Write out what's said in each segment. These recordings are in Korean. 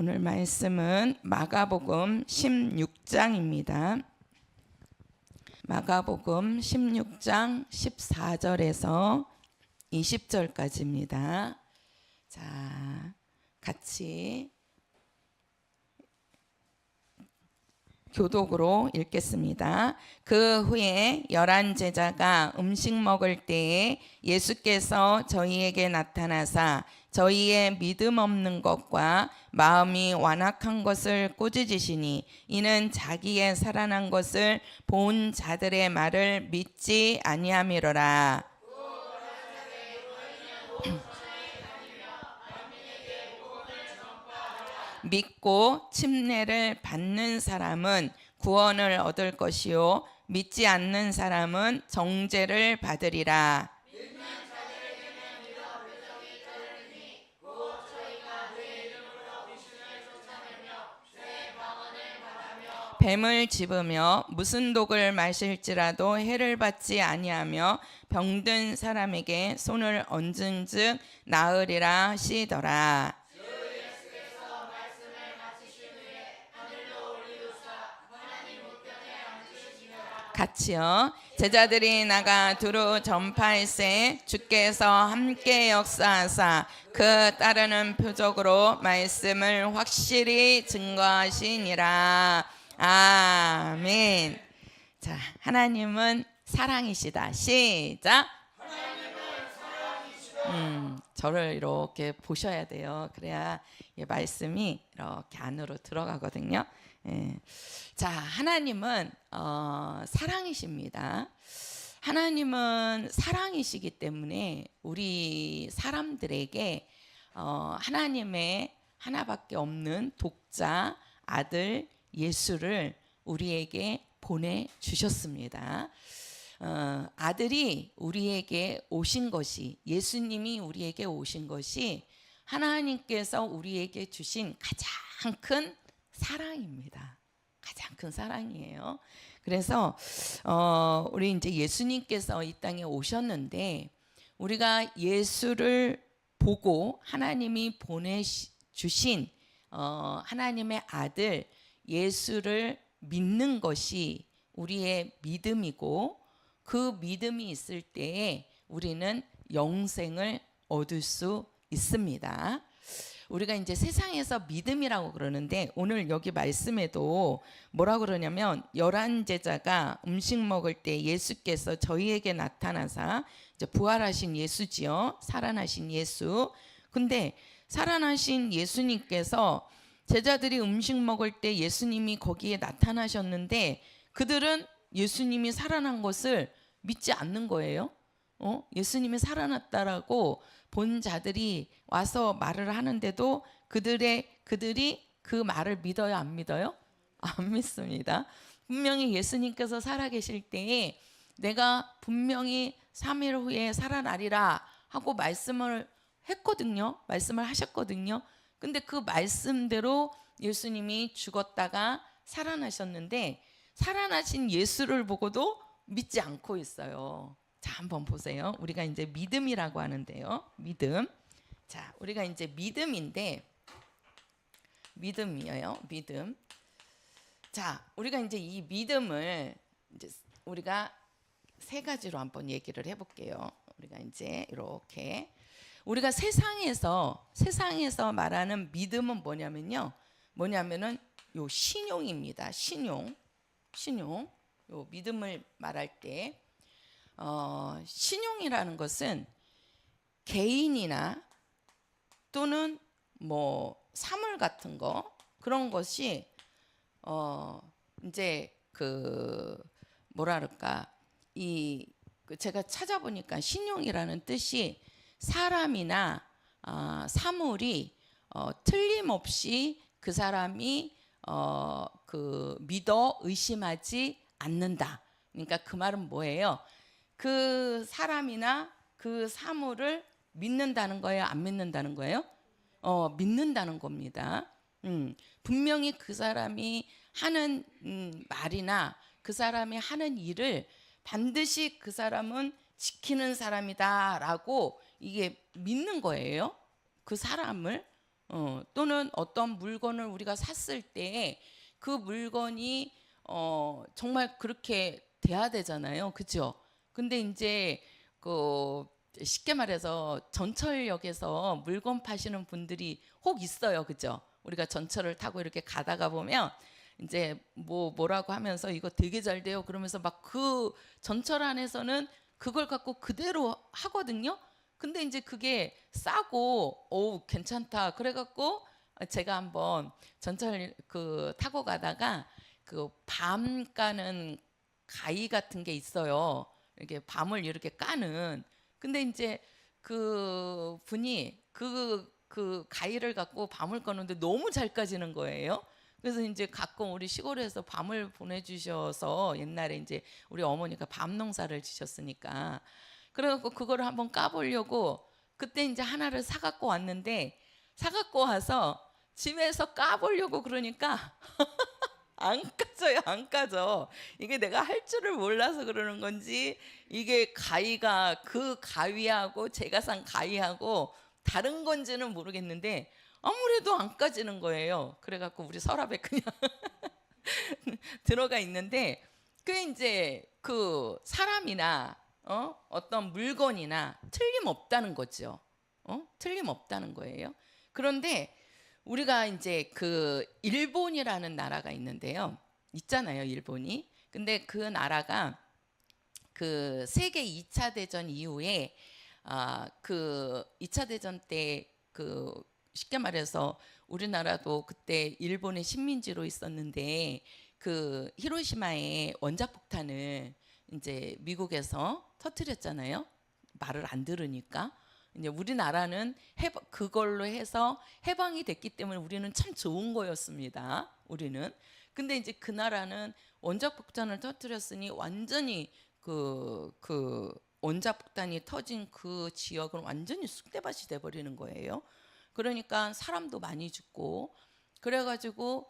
오늘 말씀은 마가복음 16장입니다. 마가복음 16장 14절에서 20절까지입니다. 자, 같이 교독으로 읽겠습니다. 그 후에 11 제자가 음식 먹을 때에 예수께서 저희에게 나타나사 저희의 믿음 없는 것과 마음이 완악한 것을 꾸짖으시니 이는 자기의 살아난 것을 본 자들의 말을 믿지 아니함이로라. 믿고 침례를 받는 사람은 구원을 얻을 것이요 믿지 않는 사람은 정죄를 받으리라. 뱀을 집으며 무슨 독을 마실지라도 해를 받지 아니하며 병든 사람에게 손을 얹은즉 나으리라 하시더라. 같이요. 제자들이 나가 두루 전파할세 주께서 함께 역사하사 그 따르는 표적으로 말씀을 확실히 증거하시니라. 아멘. 자, 하나님은 사랑이시다. 시작. 저를 이렇게 보셔야 돼요. 그래야 이 말씀이 이렇게 안으로 들어가거든요. 예. 자, 하나님은 사랑이십니다. 하나님은 사랑이시기 때문에 우리 사람들에게 하나님의 하나밖에 없는 독자 아들 예수를 우리에게 보내주셨습니다. 아들이 우리에게 오신 것이, 예수님이 우리에게 오신 것이 하나님께서 우리에게 주신 가장 큰 사랑입니다. 가장 큰 사랑이에요. 그래서 우리 이제 예수님께서 이 땅에 오셨는데 우리가 예수를 보고 하나님이 보내주신 하나님의 아들 예수를 믿는 것이 우리의 믿음이고 그 믿음이 있을 때에 우리는 영생을 얻을 수 있습니다. 우리가 이제 세상에서 믿음이라고 그러는데 오늘 여기 말씀에도 뭐라 그러냐면 11 제자가 음식 먹을 때 예수께서 저희에게 나타나사 이제 부활하신 예수지요. 살아나신 예수. 근데 살아나신 예수님께서 제자들이 음식 먹을 때 예수님이 거기에 나타나셨는데 그들은 예수님이 살아난 것을 믿지 않는 거예요. 예수님이 살아났다라고 본 자들이 와서 말을 하는데도 그들이 그 말을 믿어요, 안 믿어요? 안 믿습니다. 분명히 예수님께서 살아계실 때에 내가 분명히 3일 후에 살아나리라 하고 말씀을 했거든요. 말씀을 하셨거든요. 근데 그 말씀대로 예수님이 죽었다가 살아나셨는데 살아나신 예수를 보고도 믿지 않고 있어요. 자, 한번 보세요. 우리가 이제 믿음이라고 하는데요. 믿음. 자, 우리가 이제 믿음인데 믿음이에요. 믿음. 자, 우리가 이제 이 믿음을 이제 우리가 세 가지로 한번 얘기를 해볼게요. 우리가 이제 이렇게 우리가 세상에서 말하는 믿음은 뭐냐면은 요 신용입니다. 신용. 요 믿음을 말할 때 신용이라는 것은 개인이나 또는 뭐 사물 같은 거 그런 것이 이제 그 뭐라 그럴까 제가 찾아보니까 신용이라는 뜻이 사람이나 사물이 틀림없이 그 사람이 그 믿어 의심하지 않는다. 그러니까 그 말은 뭐예요? 그 사람이나 그 사물을 믿는다는 거예요? 안 믿는다는 거예요? 믿는다는 겁니다. 분명히 그 사람이 하는 말이나 그 사람이 하는 일을 반드시 그 사람은 지키는 사람이다라고 이게 믿는 거예요. 그 사람을 또는 어떤 물건을 우리가 샀을 때 그 물건이 정말 그렇게 돼야 되잖아요. 그죠? 근데 이제 그 쉽게 말해서 전철역에서 물건 파시는 분들이 혹 있어요. 그죠? 우리가 전철을 타고 이렇게 가다가 보면 이제 뭐라고 하면서 이거 되게 잘 돼요. 그러면서 막 그 전철 안에서는 그걸 갖고 그대로 하거든요. 근데 이제 그게 싸고 괜찮다. 그래갖고 제가 한번 전철 그 타고 가다가 그 밤 까는 가위 같은 게 있어요. 이렇게 밤을 이렇게 까는. 근데 이제 그 분이 그 가위를 갖고 밤을 까는데 너무 잘 까지는 거예요. 그래서 이제 가끔 우리 시골에서 밤을 보내주셔서 옛날에 이제 우리 어머니가 밤 농사를 지셨으니까 그래갖고 그거를 한번 까보려고 그때 이제 하나를 사갖고 왔는데 사갖고 와서 집에서 까보려고 그러니까 안 까져요, 안 까져. 이게 내가 할 줄을 몰라서 그러는 건지 이게 가위가 그 가위하고 제가 산 가위하고 다른 건지는 모르겠는데 아무래도 안 까지는 거예요. 그래갖고 우리 서랍에 그냥 들어가 있는데 그 이제 그 사람이나 어떤 물건이나 틀림없다는 거죠. 틀림없다는 거예요. 그런데 우리가 이제 그 일본이라는 나라가 있는데요. 있잖아요, 일본이. 근데 그 나라가 그 세계 2차 대전 이후에 그 2차 대전 때 그 쉽게 말해서 우리나라도 그때 일본의 식민지로 있었는데 그 히로시마의 원자폭탄을 이제 미국에서 터뜨렸잖아요. 말을 안 들으니까. 이제 우리나라는 그걸로 해서 해방이 됐기 때문에 우리는 참 좋은 거였습니다. 우리는. 근데 이제 그 나라는 원자폭탄을 터뜨렸으니 완전히 그 원자폭탄이 터진 그 지역은 완전히 쑥대밭이 돼버리는 거예요. 그러니까 사람도 많이 죽고 그래가지고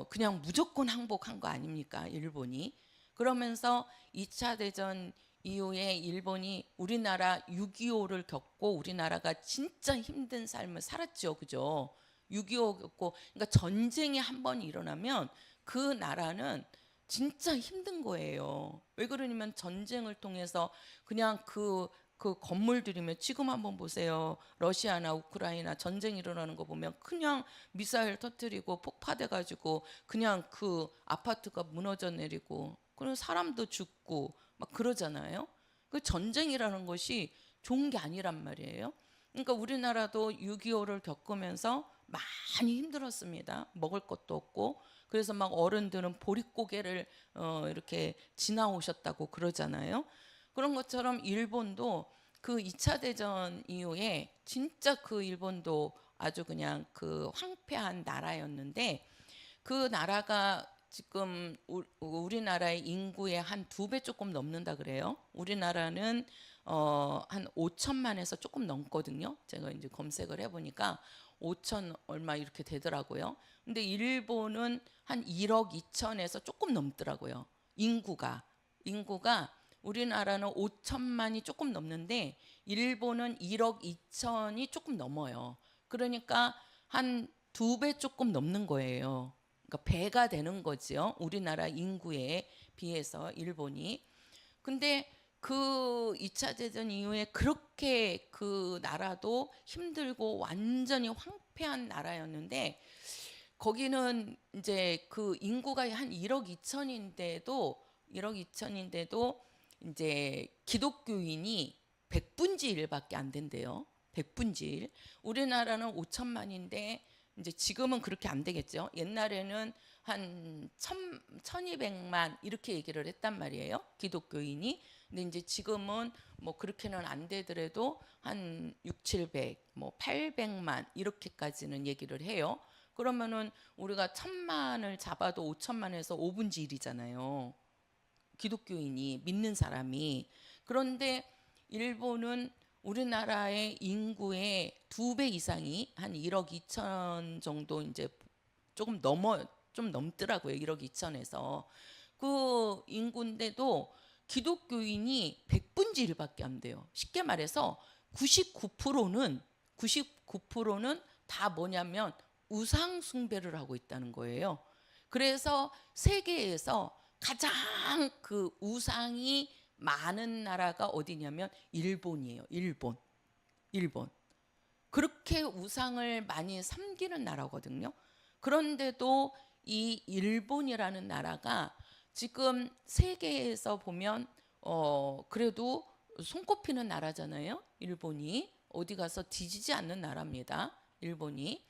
그냥 무조건 항복한 거 아닙니까? 일본이. 그러면서 2차 대전 이후에 일본이 우리나라 6.25를 겪고 우리나라가 진짜 힘든 삶을 살았죠. 그죠? 6.25 겪고 그러니까 전쟁이 한 번 일어나면 그 나라는 진짜 힘든 거예요. 왜 그러냐면 전쟁을 통해서 그냥 그 건물들이면 지금 한번 보세요. 러시아나 우크라이나 전쟁 일어나는 거 보면 그냥 미사일 터뜨리고 폭파돼 가지고 그냥 그 아파트가 무너져 내리고 그런 사람도 죽고 막 그러잖아요. 그 전쟁이라는 것이 좋은 게 아니란 말이에요. 그러니까 우리나라도 6.25를 겪으면서 많이 힘들었습니다. 먹을 것도 없고 그래서 막 어른들은 보릿고개를 이렇게 지나오셨다고 그러잖아요. 그런 것처럼 일본도 그 2차 대전 이후에 진짜 그 일본도 아주 그냥 그 황폐한 나라였는데 그 나라가 지금 우리나라의 인구의 한 2배 조금 넘는다 그래요. 우리나라는 한 5천만에서 조금 넘거든요. 제가 이제 검색을 해보니까 5천 얼마 이렇게 되더라고요. 근데 일본은 한 1억 2천에서 조금 넘더라고요. 인구가 우리나라는 5천만이 조금 넘는데 일본은 1억 2천이 조금 넘어요. 그러니까 한 2배 조금 넘는 거예요. 그러니까 배가 되는 거죠. 우리나라 인구에 비해서 일본이. 근데 그 2차 대전 이후에 그렇게 그 나라도 힘들고 완전히 황폐한 나라였는데 거기는 이제 그 인구가 한 1억 2천인데도 이제 기독교인이 100분지 1밖에 안 된대요. 100분지 1. 우리나라는 5천만인데 이제 지금은 그렇게 안 되겠죠. 옛날에는 한 1200만 이렇게 얘기를 했단 말이에요. 기독교인이. 근데 이제 지금은 뭐 그렇게는 안 되더라도 한 6, 700, 뭐 800만 이렇게까지는 얘기를 해요. 그러면은 우리가 1000만을 잡아도 5천만에서 5분지 1이잖아요. 기독교인이 믿는 사람이. 그런데 일본은 우리나라의 인구의 2배 이상이 한 1억 2천 정도 이제 좀 넘더라고요. 1억 2천에서. 그 인구인데도 기독교인이 100분지 1밖에 안 돼요. 쉽게 말해서 99%는 다 뭐냐면 우상 숭배를 하고 있다는 거예요. 그래서 세계에서 가장 그 우상이 많은 나라가 어디냐면 일본이에요. 일본. 그렇게 우상을 많이 섬기는 나라거든요. 그런데도 이 일본이라는 나라가 지금 세계에서 보면 그래도 손꼽히는 나라잖아요. 일본이 어디 가서 뒤지지 않는 나라입니다. 일본이.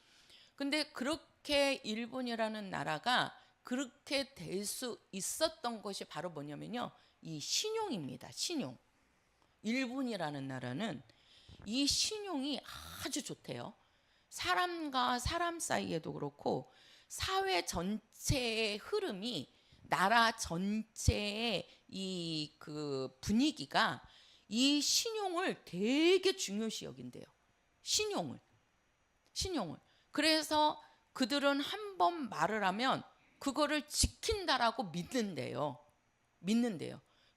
근데 그렇게 일본이라는 나라가 그렇게 될 수 있었던 것이 바로 뭐냐면요. 이 신용입니다. 신용. 일본이라는 나라는 이 신용이 아주 좋대요. 사람과 사람 사이에도 그렇고 사회 전체의 흐름이 나라 전체의 이 그 분위기가 이 신용을 되게 중요시 여긴대요. 신용을. 그래서 그들은 한 번 말을 하면 그거를 지킨다라고 믿는데요.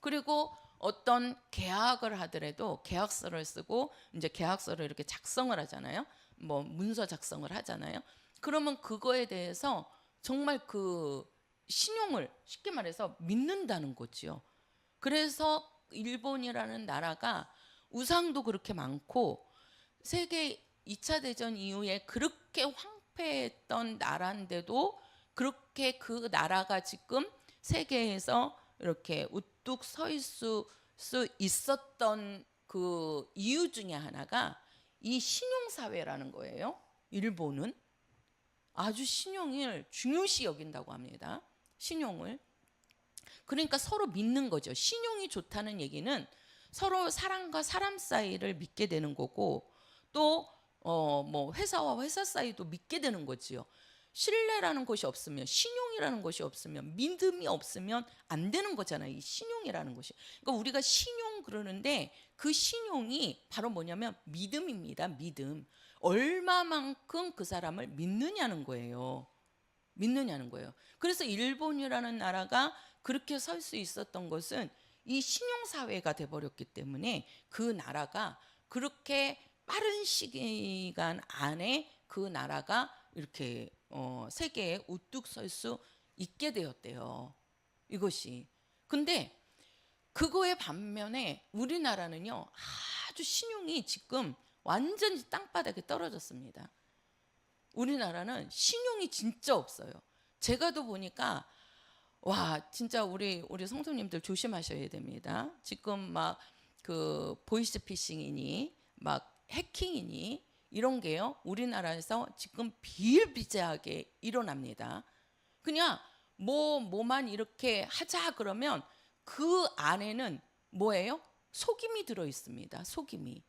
그리고 어떤 계약을 하더라도 계약서를 쓰고 이제 계약서를 이렇게 작성을 하잖아요. 뭐 문서 작성을 하잖아요. 그러면 그거에 대해서 정말 그 신용을 쉽게 말해서 믿는다는 거지요. 그래서 일본이라는 나라가 우상도 그렇게 많고 세계 2차 대전 이후에 그렇게 황폐했던 나라인데도 그렇게 그 나라가 지금 세계에서 이렇게 우뚝 서 있을 수 있었던 그 이유 중에 하나가 이 신용사회라는 거예요. 일본은 아주 신용을 중요시 여긴다고 합니다. 신용을. 그러니까 서로 믿는 거죠. 신용이 좋다는 얘기는 서로 사람과 사람 사이를 믿게 되는 거고 또 뭐 회사와 회사 사이도 믿게 되는 거지요. 신뢰라는 것이 없으면 신용이라는 것이 없으면 믿음이 없으면 안 되는 거잖아요. 이 신용이라는 것이. 그러니까 우리가 신용 그러는데 그 신용이 바로 뭐냐면 믿음입니다. 믿음. 얼마만큼 그 사람을 믿느냐는 거예요. 그래서 일본이라는 나라가 그렇게 설 수 있었던 것은 이 신용사회가 돼버렸기 때문에 그 나라가 그렇게 빠른 시간 안에 그 나라가 이렇게 세계에 우뚝 설 수 있게 되었대요. 이것이. 근데 그거의 반면에 우리나라는요 아주 신용이 지금 완전히 땅바닥에 떨어졌습니다. 우리나라는 신용이 진짜 없어요. 제가 또 보니까 와 진짜 우리 성도님들 조심하셔야 됩니다. 지금 막 그 보이스피싱이니 막 해킹이니 이런 게요 우리나라에서 지금 비일비재하게 일어납니다. 그냥 뭐만 이렇게 하자 그러면 그 안에는 뭐예요? 속임이 들어 있습니다. 속임이.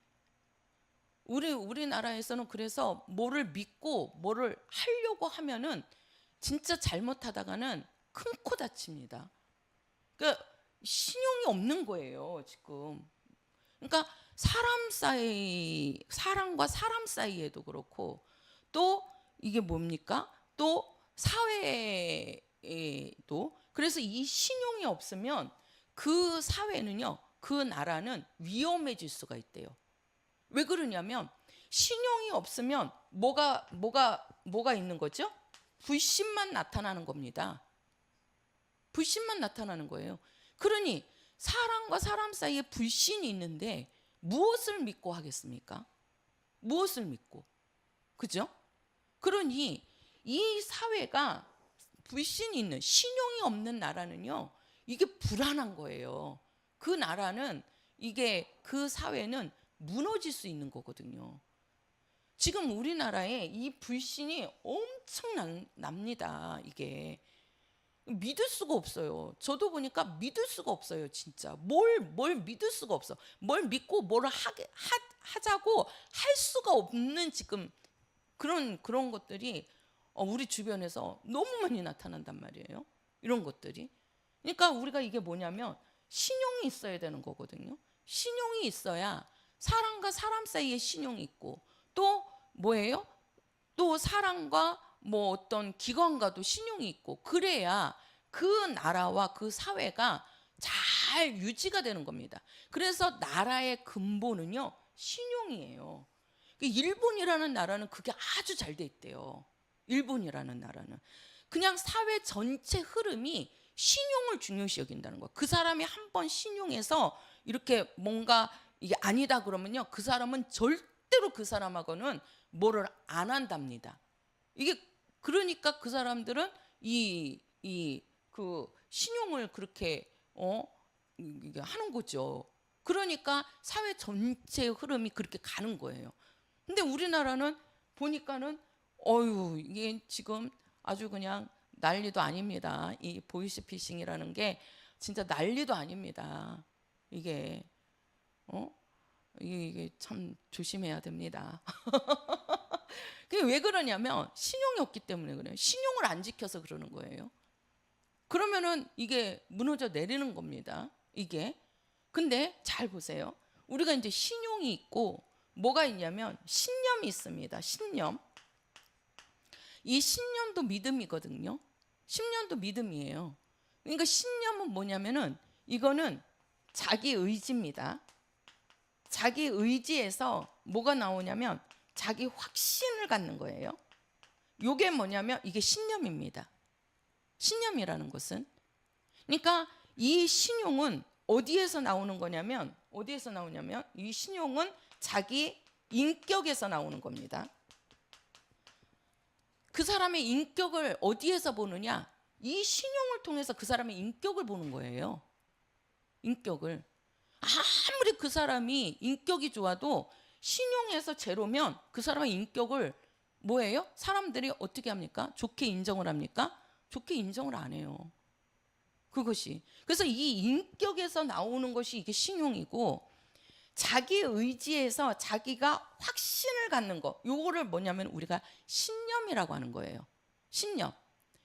우리나라에서는 그래서 뭐를 믿고 뭐를 하려고 하면은 진짜 잘못하다가는 큰 코 다칩니다. 그러니까 신용이 없는 거예요 지금. 그러니까 사람과 사람 사이에도 그렇고 또 이게 뭡니까? 또 사회에도 그래서 이 신용이 없으면 그 사회는요 그 나라는 위험해질 수가 있대요. 왜 그러냐면 신용이 없으면 뭐가 있는 거죠? 불신만 나타나는 겁니다. 불신만 나타나는 거예요. 그러니 사람과 사람 사이에 불신이 있는데 무엇을 믿고 하겠습니까? 무엇을 믿고? 그죠? 그러니 이 사회가 불신이 있는 신용이 없는 나라는요. 이게 불안한 거예요. 그 나라는 이게 그 사회는 무너질 수 있는 거거든요. 지금 우리나라에 이 불신이 엄청 납니다. 이게 믿을 수가 없어요. 저도 보니까 믿을 수가 없어요. 진짜 뭘 믿을 수가 없어. 뭘 믿고 뭘 하자고 할 수가 없는 지금 그런 것들이 우리 주변에서 너무 많이 나타난단 말이에요. 이런 것들이. 그러니까 우리가 이게 뭐냐면 신용이 있어야 되는 거거든요. 신용이 있어야 사람과 사람 사이에 신용이 있고 또 뭐예요? 또 사람과 뭐 어떤 기관과도 신용이 있고 그래야 그 나라와 그 사회가 잘 유지가 되는 겁니다. 그래서 나라의 근본은요 신용이에요. 일본이라는 나라는 그게 아주 잘 돼 있대요. 일본이라는 나라는 그냥 사회 전체 흐름이 신용을 중요시 여긴다는 거예요. 그 사람이 한 번 신용해서 이렇게 뭔가 이게 아니다 그러면요, 그 사람은 절대로 그 사람하고는 뭐를 안 한답니다. 이게 그러니까 그 사람들은 그 신용을 그렇게 이게 하는 거죠. 그러니까 사회 전체의 흐름이 그렇게 가는 거예요. 근데 우리나라는 보니까는 이게 지금 아주 그냥 난리도 아닙니다. 이 보이스피싱이라는 게 진짜 난리도 아닙니다. 이게 이게 참 조심해야 됩니다. 그게 왜 그러냐면 신용이 없기 때문에 그래요. 신용을 안 지켜서 그러는 거예요. 그러면은 이게 무너져 내리는 겁니다. 이게. 근데 잘 보세요. 우리가 이제 신용이 있고 뭐가 있냐면 신념이 있습니다. 신념. 이 신념도 믿음이거든요. 신념도 믿음이에요. 그러니까 신념은 뭐냐면은 이거는 자기 의지입니다. 자기 의지에서 뭐가 나오냐면 자기 확신을 갖는 거예요. 이게 뭐냐면 이게 신념입니다. 신념이라는 것은, 그러니까 이 신용은 어디에서 나오는 거냐면 이 신용은 자기 인격에서 나오는 겁니다. 그 사람의 인격을 어디에서 보느냐? 이 신용을 통해서 그 사람의 인격을 보는 거예요. 인격을. 아무리 그 사람이 인격이 좋아도 신용에서 제로면 그 사람의 인격을 뭐예요? 사람들이 어떻게 합니까? 좋게 인정을 합니까? 좋게 인정을 안 해요. 그것이. 그래서 이 인격에서 나오는 것이 이게 신용이고, 자기 의지에서 자기가 확신을 갖는 거, 요거를 뭐냐면 우리가 신념이라고 하는 거예요. 신념.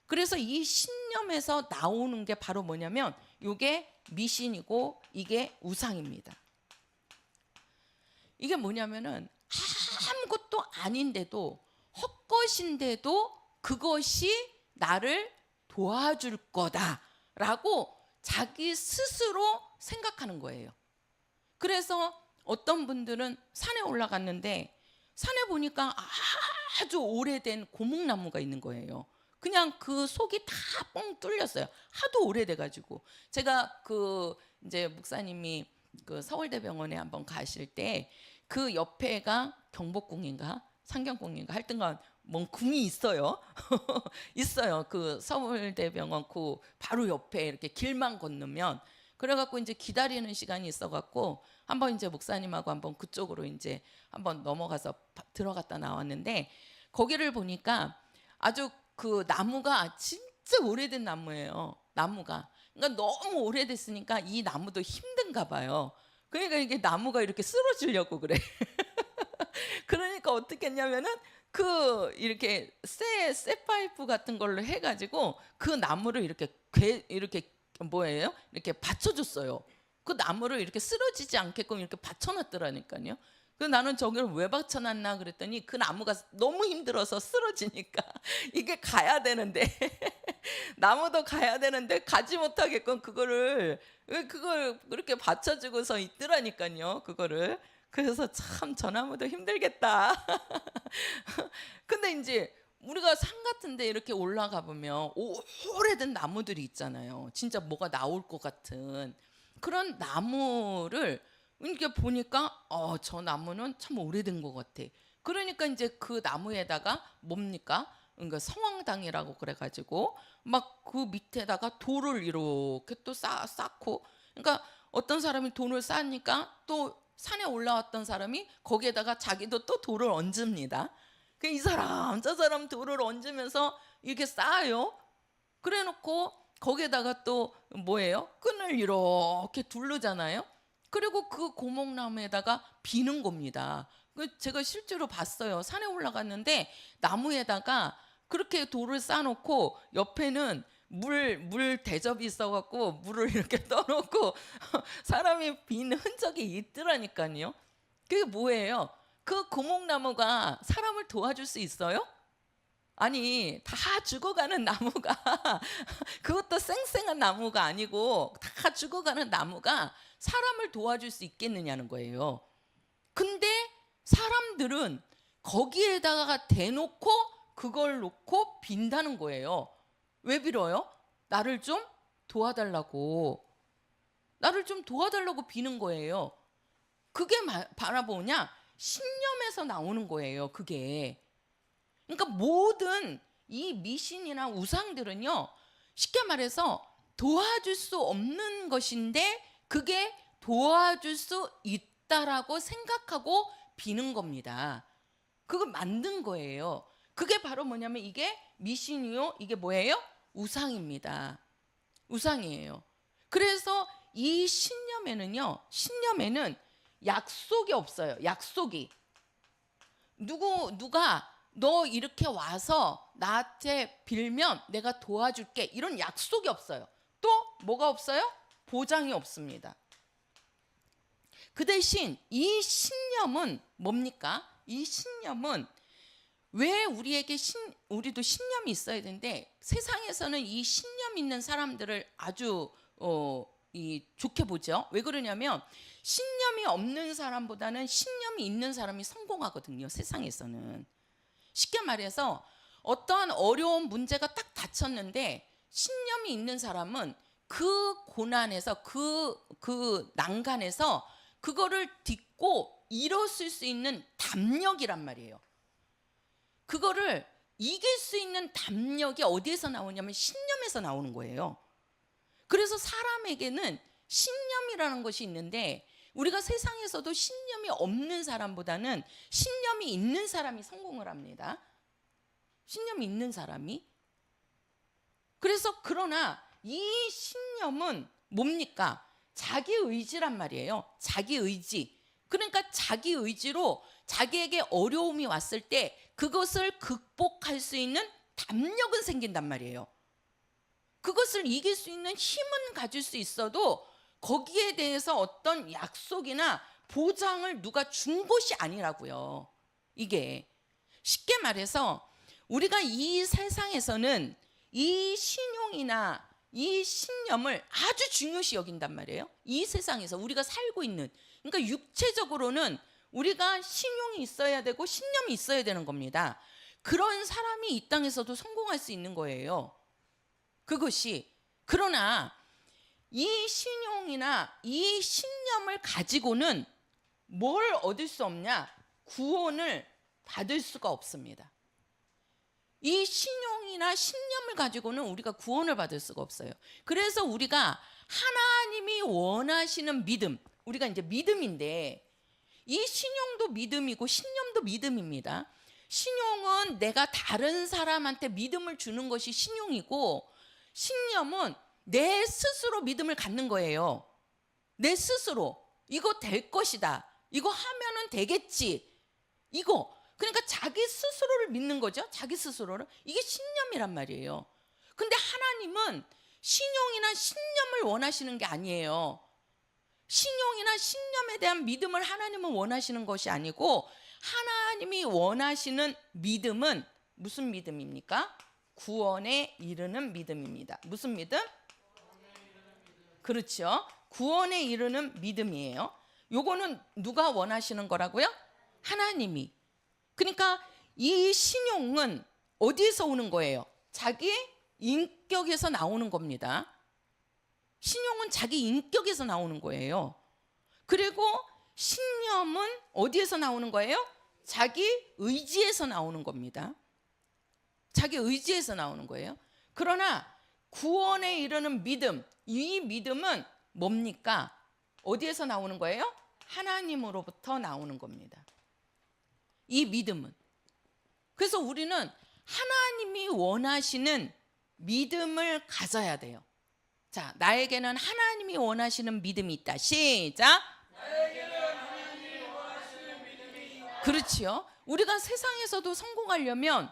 그래서 이 신념에서 나오는 게 바로 뭐냐면 요게 미신이고 이게 우상입니다. 이게 뭐냐면은 아무것도 아닌데도, 헛것인데도 그것이 나를 도와줄 거다라고 자기 스스로 생각하는 거예요. 그래서 어떤 분들은 산에 올라갔는데 산에 보니까 아주 오래된 고목나무가 있는 거예요. 그냥 그 속이 다 뻥 뚫렸어요. 하도 오래돼 가지고. 제가 그 이제 목사님이 그 서울대병원에 한번 가실 때 그 옆에가 경복궁인가 상경궁인가 하여튼간 뭔 궁이 있어요. 있어요. 그 서울대병원 그 바로 옆에 이렇게 길만 건너면. 그래갖고 이제 기다리는 시간이 있어갖고 한번 이제 목사님하고 한번 그쪽으로 이제 한번 넘어가서 들어갔다 나왔는데, 거기를 보니까 아주 그 나무가 진짜 오래된 나무예요. 나무가. 그러니까 너무 오래됐으니까 이 나무도 힘든가 봐요. 그러니까 이게 나무가 이렇게 쓰러지려고 그래. 그러니까 어떻게 했냐면은 그 이렇게 쇠 파이프 같은 걸로 해가지고 그 나무를 이렇게 뭐예요? 이렇게 받쳐줬어요. 그 나무를 이렇게 쓰러지지 않게끔 이렇게 받쳐놨더라니까요. 그 나는 저기를 왜 받쳐놨나 그랬더니 그 나무가 너무 힘들어서 쓰러지니까 이게 가야 되는데 나무도 가야 되는데 가지 못하게끔 그걸 그렇게 받쳐주고서 있더라니까요. 그거를. 그래서 참 저 나무도 힘들겠다. 근데 이제 우리가 산 같은 데 이렇게 올라가 보면 오래된 나무들이 있잖아요. 진짜 뭐가 나올 것 같은 그런 나무를 이렇게 보니까 저 나무는 참 오래된 것 같아. 그러니까 이제 그 나무에다가 뭡니까? 그러니까 성황당이라고 그래가지고 막 그 밑에다가 돌을 이렇게 또 쌓고, 그러니까 어떤 사람이 돈을 쌓으니까 또 산에 올라왔던 사람이 거기에다가 자기도 또 돌을 얹습니다. 이 사람 저 사람 돌을 얹으면서 이렇게 쌓아요. 그래놓고 거기에다가 또 뭐예요? 끈을 이렇게 두르잖아요. 그리고 그 고목나무에다가 비는 겁니다. 제가 실제로 봤어요. 산에 올라갔는데 나무에다가 그렇게 돌을 쌓아놓고 옆에는 물 대접이 있어갖고 물을 이렇게 떠놓고 사람이 빈 흔적이 있더라니까요. 그게 뭐예요? 그 고목나무가 사람을 도와줄 수 있어요? 아니, 다 죽어가는 나무가 그것도 쌩쌩한 나무가 아니고 다 죽어가는 나무가 사람을 도와줄 수 있겠느냐는 거예요. 근데 사람들은 거기에다가 대놓고 그걸 놓고 빈다는 거예요. 왜 빌어요? 나를 좀 도와달라고. 나를 좀 도와달라고 비는 거예요. 그게 바라보냐? 신념에서 나오는 거예요. 그게. 그러니까 모든 이 미신이나 우상들은요, 쉽게 말해서 도와줄 수 없는 것인데 그게 도와줄 수 있다라고 생각하고 비는 겁니다. 그걸 만든 거예요. 그게 바로 뭐냐면 이게 미신이요, 이게 뭐예요? 우상입니다. 우상이에요. 그래서 이 신념에는 약속이 없어요. 약속이. 누가 너 이렇게 와서 나한테 빌면 내가 도와줄게, 이런 약속이 없어요. 또 뭐가 없어요? 보장이 없습니다. 그 대신 이 신념은 뭡니까? 이 신념은 왜 우리도 신념이 있어야 되는데, 세상에서는 이 신념 있는 사람들을 아주 좋게 보죠. 왜 그러냐면 신념이 없는 사람보다는 신념이 있는 사람이 성공하거든요. 세상에서는. 쉽게 말해서 어떠한 어려운 문제가 딱 닥쳤는데 신념이 있는 사람은 그 고난에서 그 난간에서 그거를 딛고 일어설 수 있는 담력이란 말이에요. 그거를 이길 수 있는 담력이 어디에서 나오냐면 신념에서 나오는 거예요. 그래서 사람에게는 신념이라는 것이 있는데, 우리가 세상에서도 신념이 없는 사람보다는 신념이 있는 사람이 성공을 합니다. 신념이 있는 사람이. 그래서 그러나 이 신념은 뭡니까? 자기 의지란 말이에요. 자기 의지. 그러니까 자기 의지로 자기에게 어려움이 왔을 때 그것을 극복할 수 있는 담력은 생긴단 말이에요. 그것을 이길 수 있는 힘은 가질 수 있어도 거기에 대해서 어떤 약속이나 보장을 누가 준 것이 아니라고요. 이게 쉽게 말해서 우리가 이 세상에서는 이 신용이나 이 신념을 아주 중요시 여긴단 말이에요. 이 세상에서 우리가 살고 있는, 그러니까 육체적으로는 우리가 신용이 있어야 되고 신념이 있어야 되는 겁니다. 그런 사람이 이 땅에서도 성공할 수 있는 거예요. 그것이. 그러나 이 신용이나 이 신념을 가지고는 뭘 얻을 수 없냐? 구원을 받을 수가 없습니다. 이 신용이나 신념을 가지고는 우리가 구원을 받을 수가 없어요. 그래서 우리가 하나님이 원하시는 믿음, 우리가 이제 믿음인데, 이 신용도 믿음이고 신념도 믿음입니다. 신용은 내가 다른 사람한테 믿음을 주는 것이 신용이고, 신념은 내 스스로 믿음을 갖는 거예요. 내 스스로 이거 될 것이다, 이거 하면은 되겠지, 이거. 그러니까 자기 스스로를 믿는 거죠. 자기 스스로를. 이게 신념이란 말이에요. 근데 하나님은 신용이나 신념을 원하시는 게 아니에요. 신용이나 신념에 대한 믿음을 하나님은 원하시는 것이 아니고, 하나님이 원하시는 믿음은 무슨 믿음입니까? 구원에 이르는 믿음입니다. 무슨 믿음? 그렇죠. 구원에 이르는 믿음이에요. 요거는 누가 원하시는 거라고요? 하나님이. 그러니까 이 신용은 어디에서 오는 거예요? 자기 인격에서 나오는 겁니다. 신용은 자기 인격에서 나오는 거예요. 그리고 신념은 어디에서 나오는 거예요? 자기 의지에서 나오는 겁니다. 자기 의지에서 나오는 거예요. 그러나 구원에 이르는 믿음, 이 믿음은 뭡니까? 어디에서 나오는 거예요? 하나님으로부터 나오는 겁니다. 이 믿음은. 그래서 우리는 하나님이 원하시는 믿음을 가져야 돼요. 자, 나에게는 하나님이 원하시는 믿음이 있다. 시작. 나에게는 하나님이 원하시는 믿음이 있다. 그렇지요. 우리가 세상에서도 성공하려면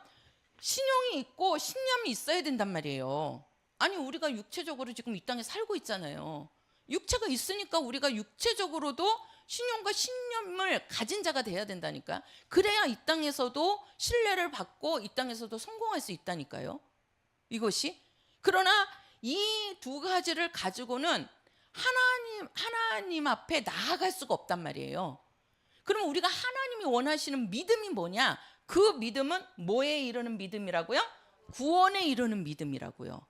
신용이 있고 신념이 있어야 된단 말이에요. 아니, 우리가 육체적으로 지금 이 땅에 살고 있잖아요. 육체가 있으니까 우리가 육체적으로도 신용과 신념을 가진 자가 돼야 된다니까. 그래야 이 땅에서도 신뢰를 받고 이 땅에서도 성공할 수 있다니까요. 이것이. 그러나 이 두 가지를 가지고는 하나님 앞에 나아갈 수가 없단 말이에요. 그럼 우리가 하나님이 원하시는 믿음이 뭐냐? 그 믿음은 뭐에 이르는 믿음이라고요? 구원에 이르는 믿음이라고요.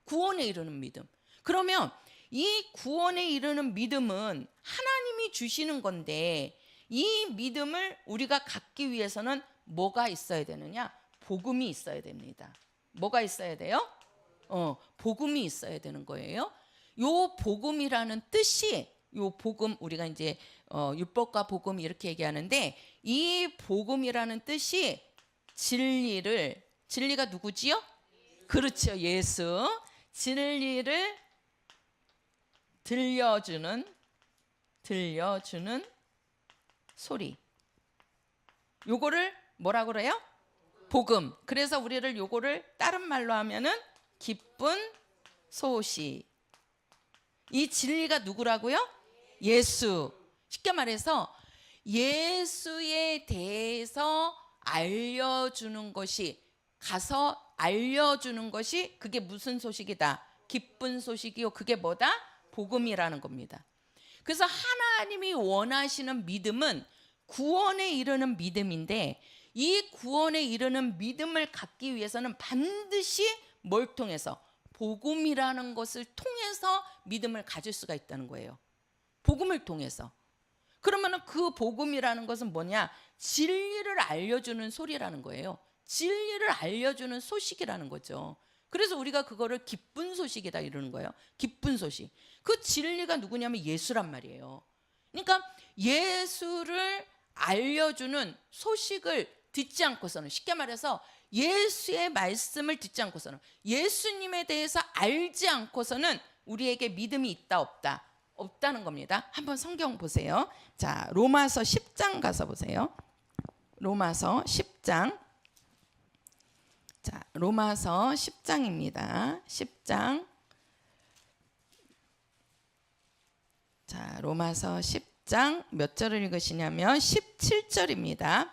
구원에 이르는 믿음. 그러면 이 구원에 이르는 믿음은 하나님이 주시는 건데, 이 믿음을 우리가 갖기 위해서는 뭐가 있어야 되느냐? 복음이 있어야 됩니다. 뭐가 있어야 돼요? 복음이 있어야 되는 거예요. 요 복음이라는 뜻이, 요 복음, 우리가 이제 율법과 복음 이렇게 얘기하는데, 이 복음이라는 뜻이 진리가 누구지요? 그렇죠, 예수. 진리를 들려주는 소리. 요거를 뭐라 그래요? 복음. 그래서 우리를 요거를 다른 말로 하면은 기쁜 소식. 이 진리가 누구라고요? 예수. 쉽게 말해서 예수에 대해서 알려주는 것이, 가서 알려주는 것이, 그게 무슨 소식이다? 기쁜 소식이요. 그게 뭐다? 복음이라는 겁니다. 그래서 하나님이 원하시는 믿음은 구원에 이르는 믿음인데, 이 구원에 이르는 믿음을 갖기 위해서는 반드시 뭘 통해서? 복음이라는 것을 통해서 믿음을 가질 수가 있다는 거예요. 복음을 통해서. 그러면 그 복음이라는 것은 뭐냐? 진리를 알려주는 소리라는 거예요. 진리를 알려주는 소식이라는 거죠. 그래서 우리가 그거를 기쁜 소식이다 이러는 거예요. 기쁜 소식. 그 진리가 누구냐면 예수란 말이에요. 그러니까 예수를 알려주는 소식을 듣지 않고서는, 쉽게 말해서 예수의 말씀을 듣지 않고서는, 예수님에 대해서 알지 않고서는 우리에게 믿음이 있다 없다? 없다는 겁니다. 한번 성경 보세요. 자, 로마서 10장 가서 보세요. 로마서 10장. 자, 로마서 10장입니다. 10장. 자, 로마서 10장 몇 절을 읽으시냐면 17절입니다.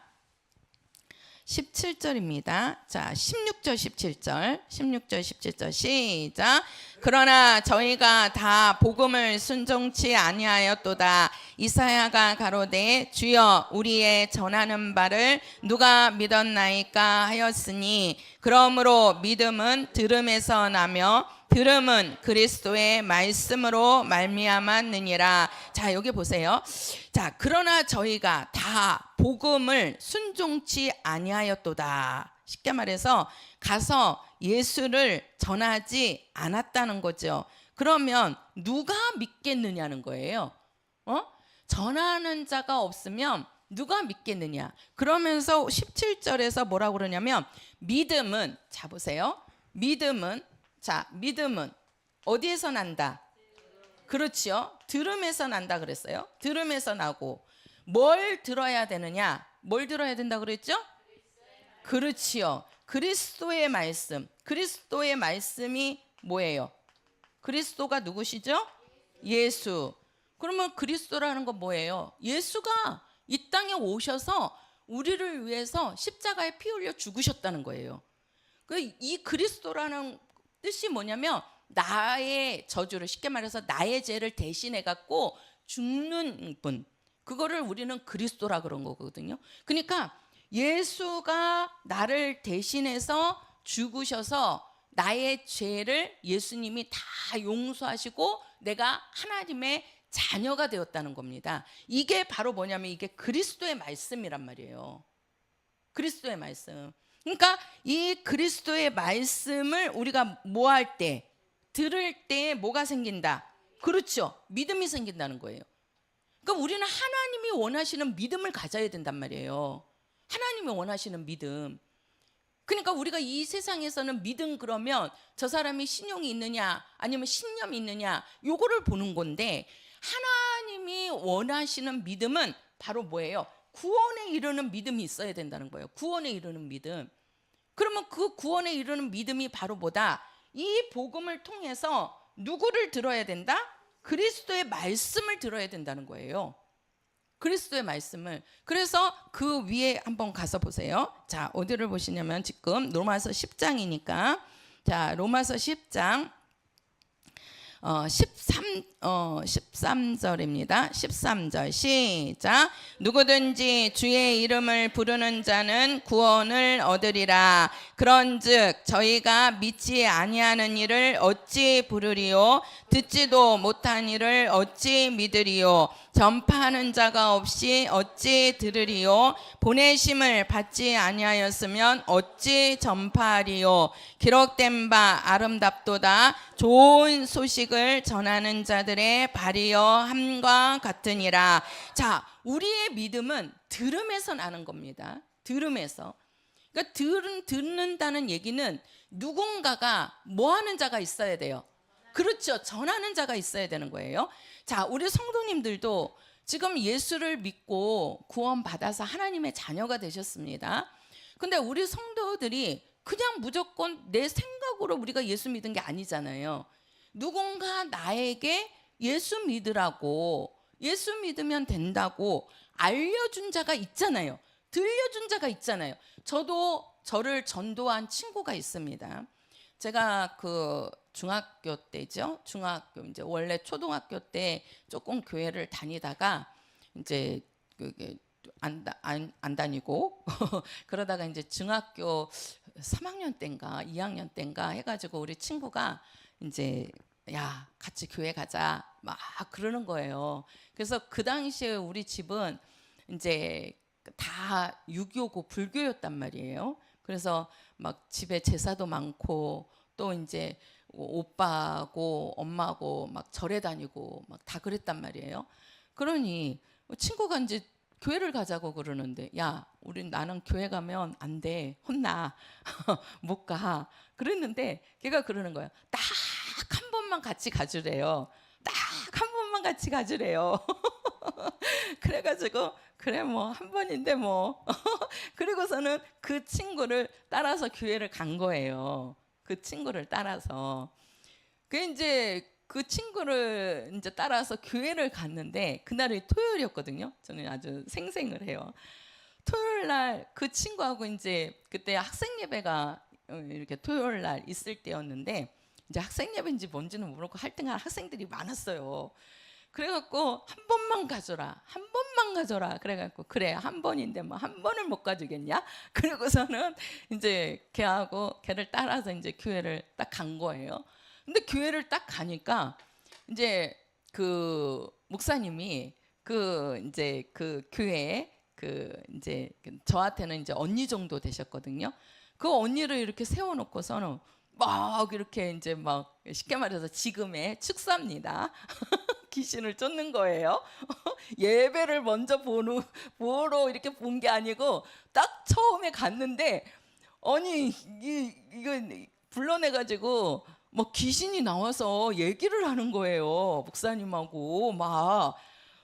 17절입니다. 자, 16절 17절. 16절 17절 시작. 그러나 저희가 다 복음을 순종치 아니하였도다. 이사야가 가로되 주여 우리의 전하는 바를 누가 믿었나이까 하였으니, 그러므로 믿음은 들음에서 나며 들음은 그리스도의 말씀으로 말미암았느니라. 자, 여기 보세요. 자, 그러나 저희가 다 복음을 순종치 아니하였도다. 쉽게 말해서 가서 예수를 전하지 않았다는 거죠. 그러면 누가 믿겠느냐는 거예요. 전하는 자가 없으면 누가 믿겠느냐. 그러면서 17절에서 뭐라고 그러냐면 믿음은, 자 보세요. 믿음은 어디에서 난다? 그렇죠. 들음에서 난다 그랬어요. 들음에서 나고, 뭘 들어야 되느냐? 뭘 들어야 된다 그랬죠? 그렇지요. 그리스도의 말씀. 그리스도의 말씀이 뭐예요? 그리스도가 누구시죠? 예수. 그러면 그리스도라는 건 뭐예요? 예수가 이 땅에 오셔서 우리를 위해서 십자가에 피 흘려 죽으셨다는 거예요. 이 그리스도라는 뜻이 뭐냐면 나의 저주를, 쉽게 말해서 나의 죄를 대신해 갖고 죽는 분, 그거를 우리는 그리스도라 그런 거거든요. 그러니까 예수가 나를 대신해서 죽으셔서 나의 죄를 예수님이 다 용서하시고 내가 하나님의 자녀가 되었다는 겁니다. 이게 바로 뭐냐면 이게 그리스도의 말씀이란 말이에요. 그리스도의 말씀. 그러니까 이 그리스도의 말씀을 우리가 뭐 할 때, 들을 때 뭐가 생긴다? 그렇죠. 믿음이 생긴다는 거예요. 그러니까 우리는 하나님이 원하시는 믿음을 가져야 된단 말이에요. 하나님이 원하시는 믿음. 그러니까 우리가 이 세상에서는 믿음 그러면 저 사람이 신용이 있느냐 아니면 신념이 있느냐 요거를 보는 건데, 하나님이 원하시는 믿음은 바로 뭐예요? 구원에 이르는 믿음이 있어야 된다는 거예요. 구원에 이르는 믿음. 그러면 그 구원에 이르는 믿음이 바로 뭐다? 이 복음을 통해서 누구를 들어야 된다? 그리스도의 말씀을 들어야 된다는 거예요. 그리스도의 말씀을. 그래서 그 위에 한번 가서 보세요. 자, 어디를 보시냐면 지금 로마서 10장이니까, 자, 로마서 10장 13절입니다. 13절 시작. 누구든지 주의 이름을 부르는 자는 구원을 얻으리라. 그런즉 저희가 믿지 아니하는 이를 어찌 부르리요? 듣지도 못한 이를 어찌 믿으리요? 전파하는 자가 없이 어찌 들으리요? 보내심을 받지 아니하였으면 어찌 전파하리요? 기록된 바 아름답도다. 좋은 소식을 전하는 자들의 발이여 함과 같으니라. 자, 우리의 믿음은 들음에서 나는 겁니다. 들음에서. 그러니까 듣는다는 얘기는 누군가가 뭐 하는 자가 있어야 돼요. 그렇죠. 전하는 자가 있어야 되는 거예요. 자, 우리 성도님들도 지금 예수를 믿고 구원받아서 하나님의 자녀가 되셨습니다. 근데 우리 성도들이 그냥 무조건 내 생각으로 우리가 예수 믿은 게 아니잖아요. 누군가 나에게 예수 믿으라고, 예수 믿으면 된다고 알려준 자가 있잖아요. 들려준 자가 있잖아요. 저도 저를 전도한 친구가 있습니다. 제가 그 중학교 때죠. 중학교 이제 원래 초등학교 때 조금 교회를 다니다가 이제 안 다니고 그러다가 이제 중학교 3학년 때인가 2학년 때인가 해가지고 우리 친구가 이제 야 같이 교회 가자 막 그러는 거예요. 그래서 그 당시에 우리 집은 이제 다 유교고 불교였단 말이에요. 그래서 막 집에 제사도 많고 또 이제 오빠하고 엄마하고 막 절에 다니고 막 다 그랬단 말이에요. 그러니 친구가 이제 교회를 가자고 그러는데 야 우린 나는 교회 가면 안 돼 혼나 못 가 그랬는데 걔가 그러는 거예요. 딱 한 번만 같이 가주래요. 딱 한 번만 같이 가주래요. 그래가지고 그래 뭐 한 번인데 뭐 그리고서는 그 친구를 따라서 교회를 간 거예요. 그 친구를 따라서 그 이제 그 친구를 이제 따라서 교회를 갔는데 그날이 토요일이었거든요. 저는 아주 생생을 해요. 토요일 날 그 친구하고 이제 그때 학생 예배가 이렇게 토요일 날 있을 때였는데 이제 학생 예배인지 뭔지는 모르고 할등한 학생들이 많았어요. 그래갖고 한 번만 가줘라, 한 번만 가줘라. 그래갖고 그래 한 번인데 뭐 한 번을 못 가주겠냐? 그러고서는 이제 걔를 따라서 이제 교회를 딱 간 거예요. 근데 교회를 딱 가니까 이제 그 목사님이 그 이제 그 교회에 그 이제 저한테는 이제 언니 정도 되셨거든요. 그 언니를 이렇게 세워놓고서는 막 이렇게 이제 막 쉽게 말해서 지금의 축사입니다. 귀신을 쫓는 거예요. 예배를 먼저 보러 이렇게 본 게 아니고 딱 처음에 갔는데 아니 이거 불러내가지고 뭐 귀신이 나와서 얘기를 하는 거예요. 목사님하고 막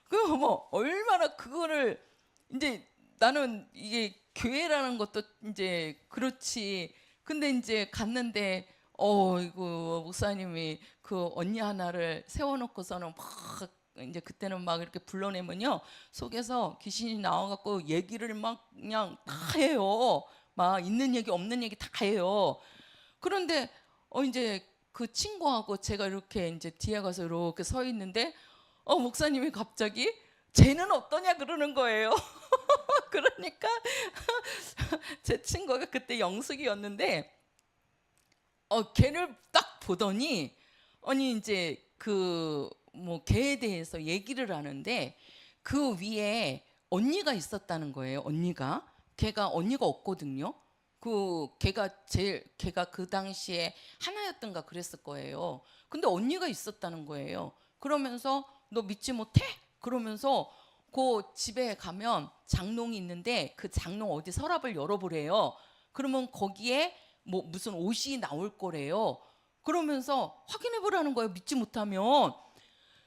그 뭐 얼마나 그거를 이제 나는 이게 교회라는 것도 이제 그렇지. 근데 이제 갔는데 이거 목사님이 그 언니 하나를 세워놓고서는 막 이제 그때는 막 이렇게 불러내면요 속에서 귀신이 나와갖고 얘기를 막 그냥 다 해요. 막 있는 얘기 없는 얘기 다 해요. 그런데 이제 그 친구하고 제가 이렇게 이제 뒤에 가서 이렇게 서 있는데 목사님이 갑자기 쟤는 어떠냐 그러는 거예요. 그러니까 제 친구가 그때 영숙이었는데 걔를 딱 보더니 아니 이제 그 뭐 걔에 대해서 얘기를 하는데 그 위에 언니가 있었다는 거예요. 걔가 언니가 없거든요. 걔가 그 당시에 하나였던가 그랬을 거예요. 근데 언니가 있었다는 거예요. 그러면서 너 믿지 못해? 그러면서 그 집에 가면 장롱이 있는데 그 장롱 어디 서랍을 열어보래요. 그러면 거기에 뭐 무슨 옷이 나올 거래요. 그러면서 확인해 보라는 거예요. 믿지 못하면.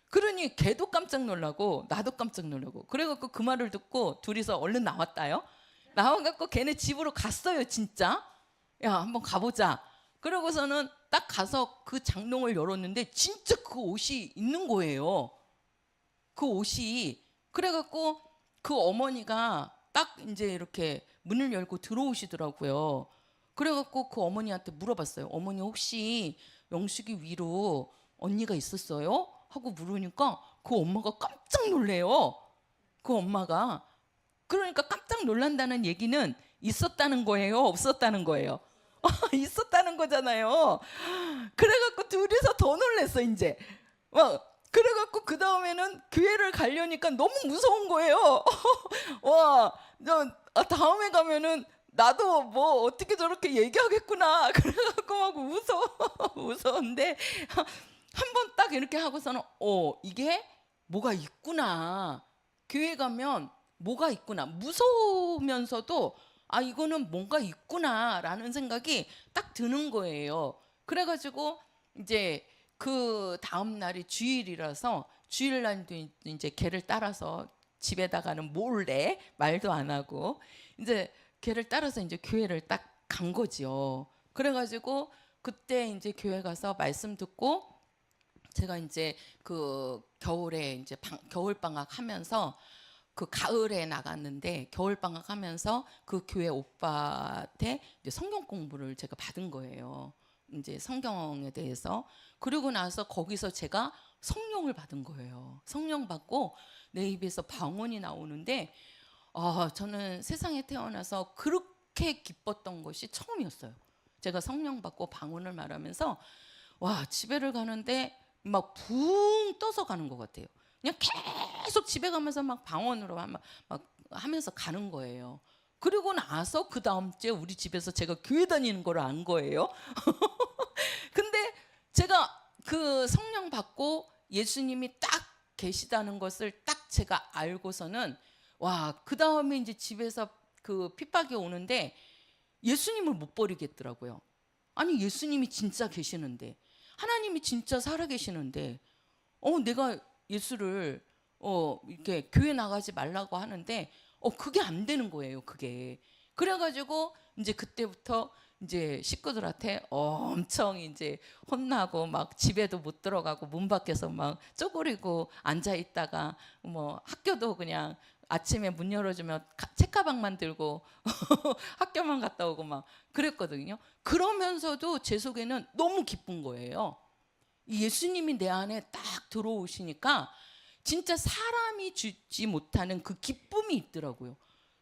그러니 걔도 깜짝 놀라고 나도 깜짝 놀라고 그래갖고 그 말을 듣고 둘이서 얼른 나왔다요. 나와갖고 걔네 집으로 갔어요. 진짜 야 한번 가보자. 그러고서는 딱 가서 그 장롱을 열었는데 진짜 그 옷이 있는 거예요. 그 옷이. 그래갖고 그 어머니가 딱 이제 이렇게 문을 열고 들어오시더라고요. 그래갖고 그 어머니한테 물어봤어요. 어머니 혹시 영숙이 위로 언니가 있었어요? 하고 물으니까 그 엄마가 깜짝 놀래요. 그 엄마가. 그러니까 깜짝 놀란다는 얘기는 있었다는 거예요? 없었다는 거예요? 있었다는 거잖아요. 그래갖고 둘이서 더 놀랬어 이제. 그래갖고 그 다음에는 교회를 가려니까 너무 무서운 거예요. 와, 다음에 가면은 나도 뭐 어떻게 저렇게 얘기하겠구나. 그래갖고 막 무서운데 한 번 딱 이렇게 하고서는 이게 뭐가 있구나. 교회 가면 뭐가 있구나. 무서우면서도 이거는 뭔가 있구나라는 생각이 딱 드는 거예요. 그래가지고 이제 그 다음 날이 주일이라서 주일날도 이제 걔를 따라서 집에다가는 몰래 말도 안 하고 이제 걔를 따라서 이제 교회를 딱 간 거지요. 그래가지고 그때 이제 교회 가서 말씀 듣고 제가 이제 그 겨울에 이제 겨울 방학 하면서 그 가을에 나갔는데 겨울 방학 하면서 그 교회 오빠한테 이제 성경 공부를 제가 받은 거예요. 이제 성경에 대해서. 그리고 나서 거기서 제가 성령을 받은 거예요. 성령 받고 내 입에서 방언이 나오는데 저는 세상에 태어나서 그렇게 기뻤던 것이 처음이었어요. 제가 성령 받고 방언을 말하면서 집에를 가는데 막 붕 떠서 가는 것 같아요. 그냥 계속 집에 가면서 막 방언으로 막 하면서 가는 거예요. 그리고 나서 그 다음 주에 우리 집에서 제가 교회 다니는 걸 안 거예요. 근데 제가 그 성령 받고 예수님이 딱 계시다는 것을 딱 제가 알고서는 그 다음에 이제 집에서 그 핍박이 오는데 예수님을 못 버리겠더라고요. 아니 예수님이 진짜 계시는데 하나님이 진짜 살아계시는데 내가 예수를 이렇게 교회 나가지 말라고 하는데 그게 안 되는 거예요. 그게. 그래가지고 이제 그때부터 이제 식구들한테 엄청 이제 혼나고 막 집에도 못 들어가고 문 밖에서 막 쪼그리고 앉아 있다가 뭐 학교도 그냥 아침에 문 열어주면 책가방만 들고 학교만 갔다 오고 막 그랬거든요. 그러면서도 제 속에는 너무 기쁜 거예요. 예수님이 내 안에 딱 들어오시니까 진짜 사람이 주지 못하는 그 기쁨이 있더라고요.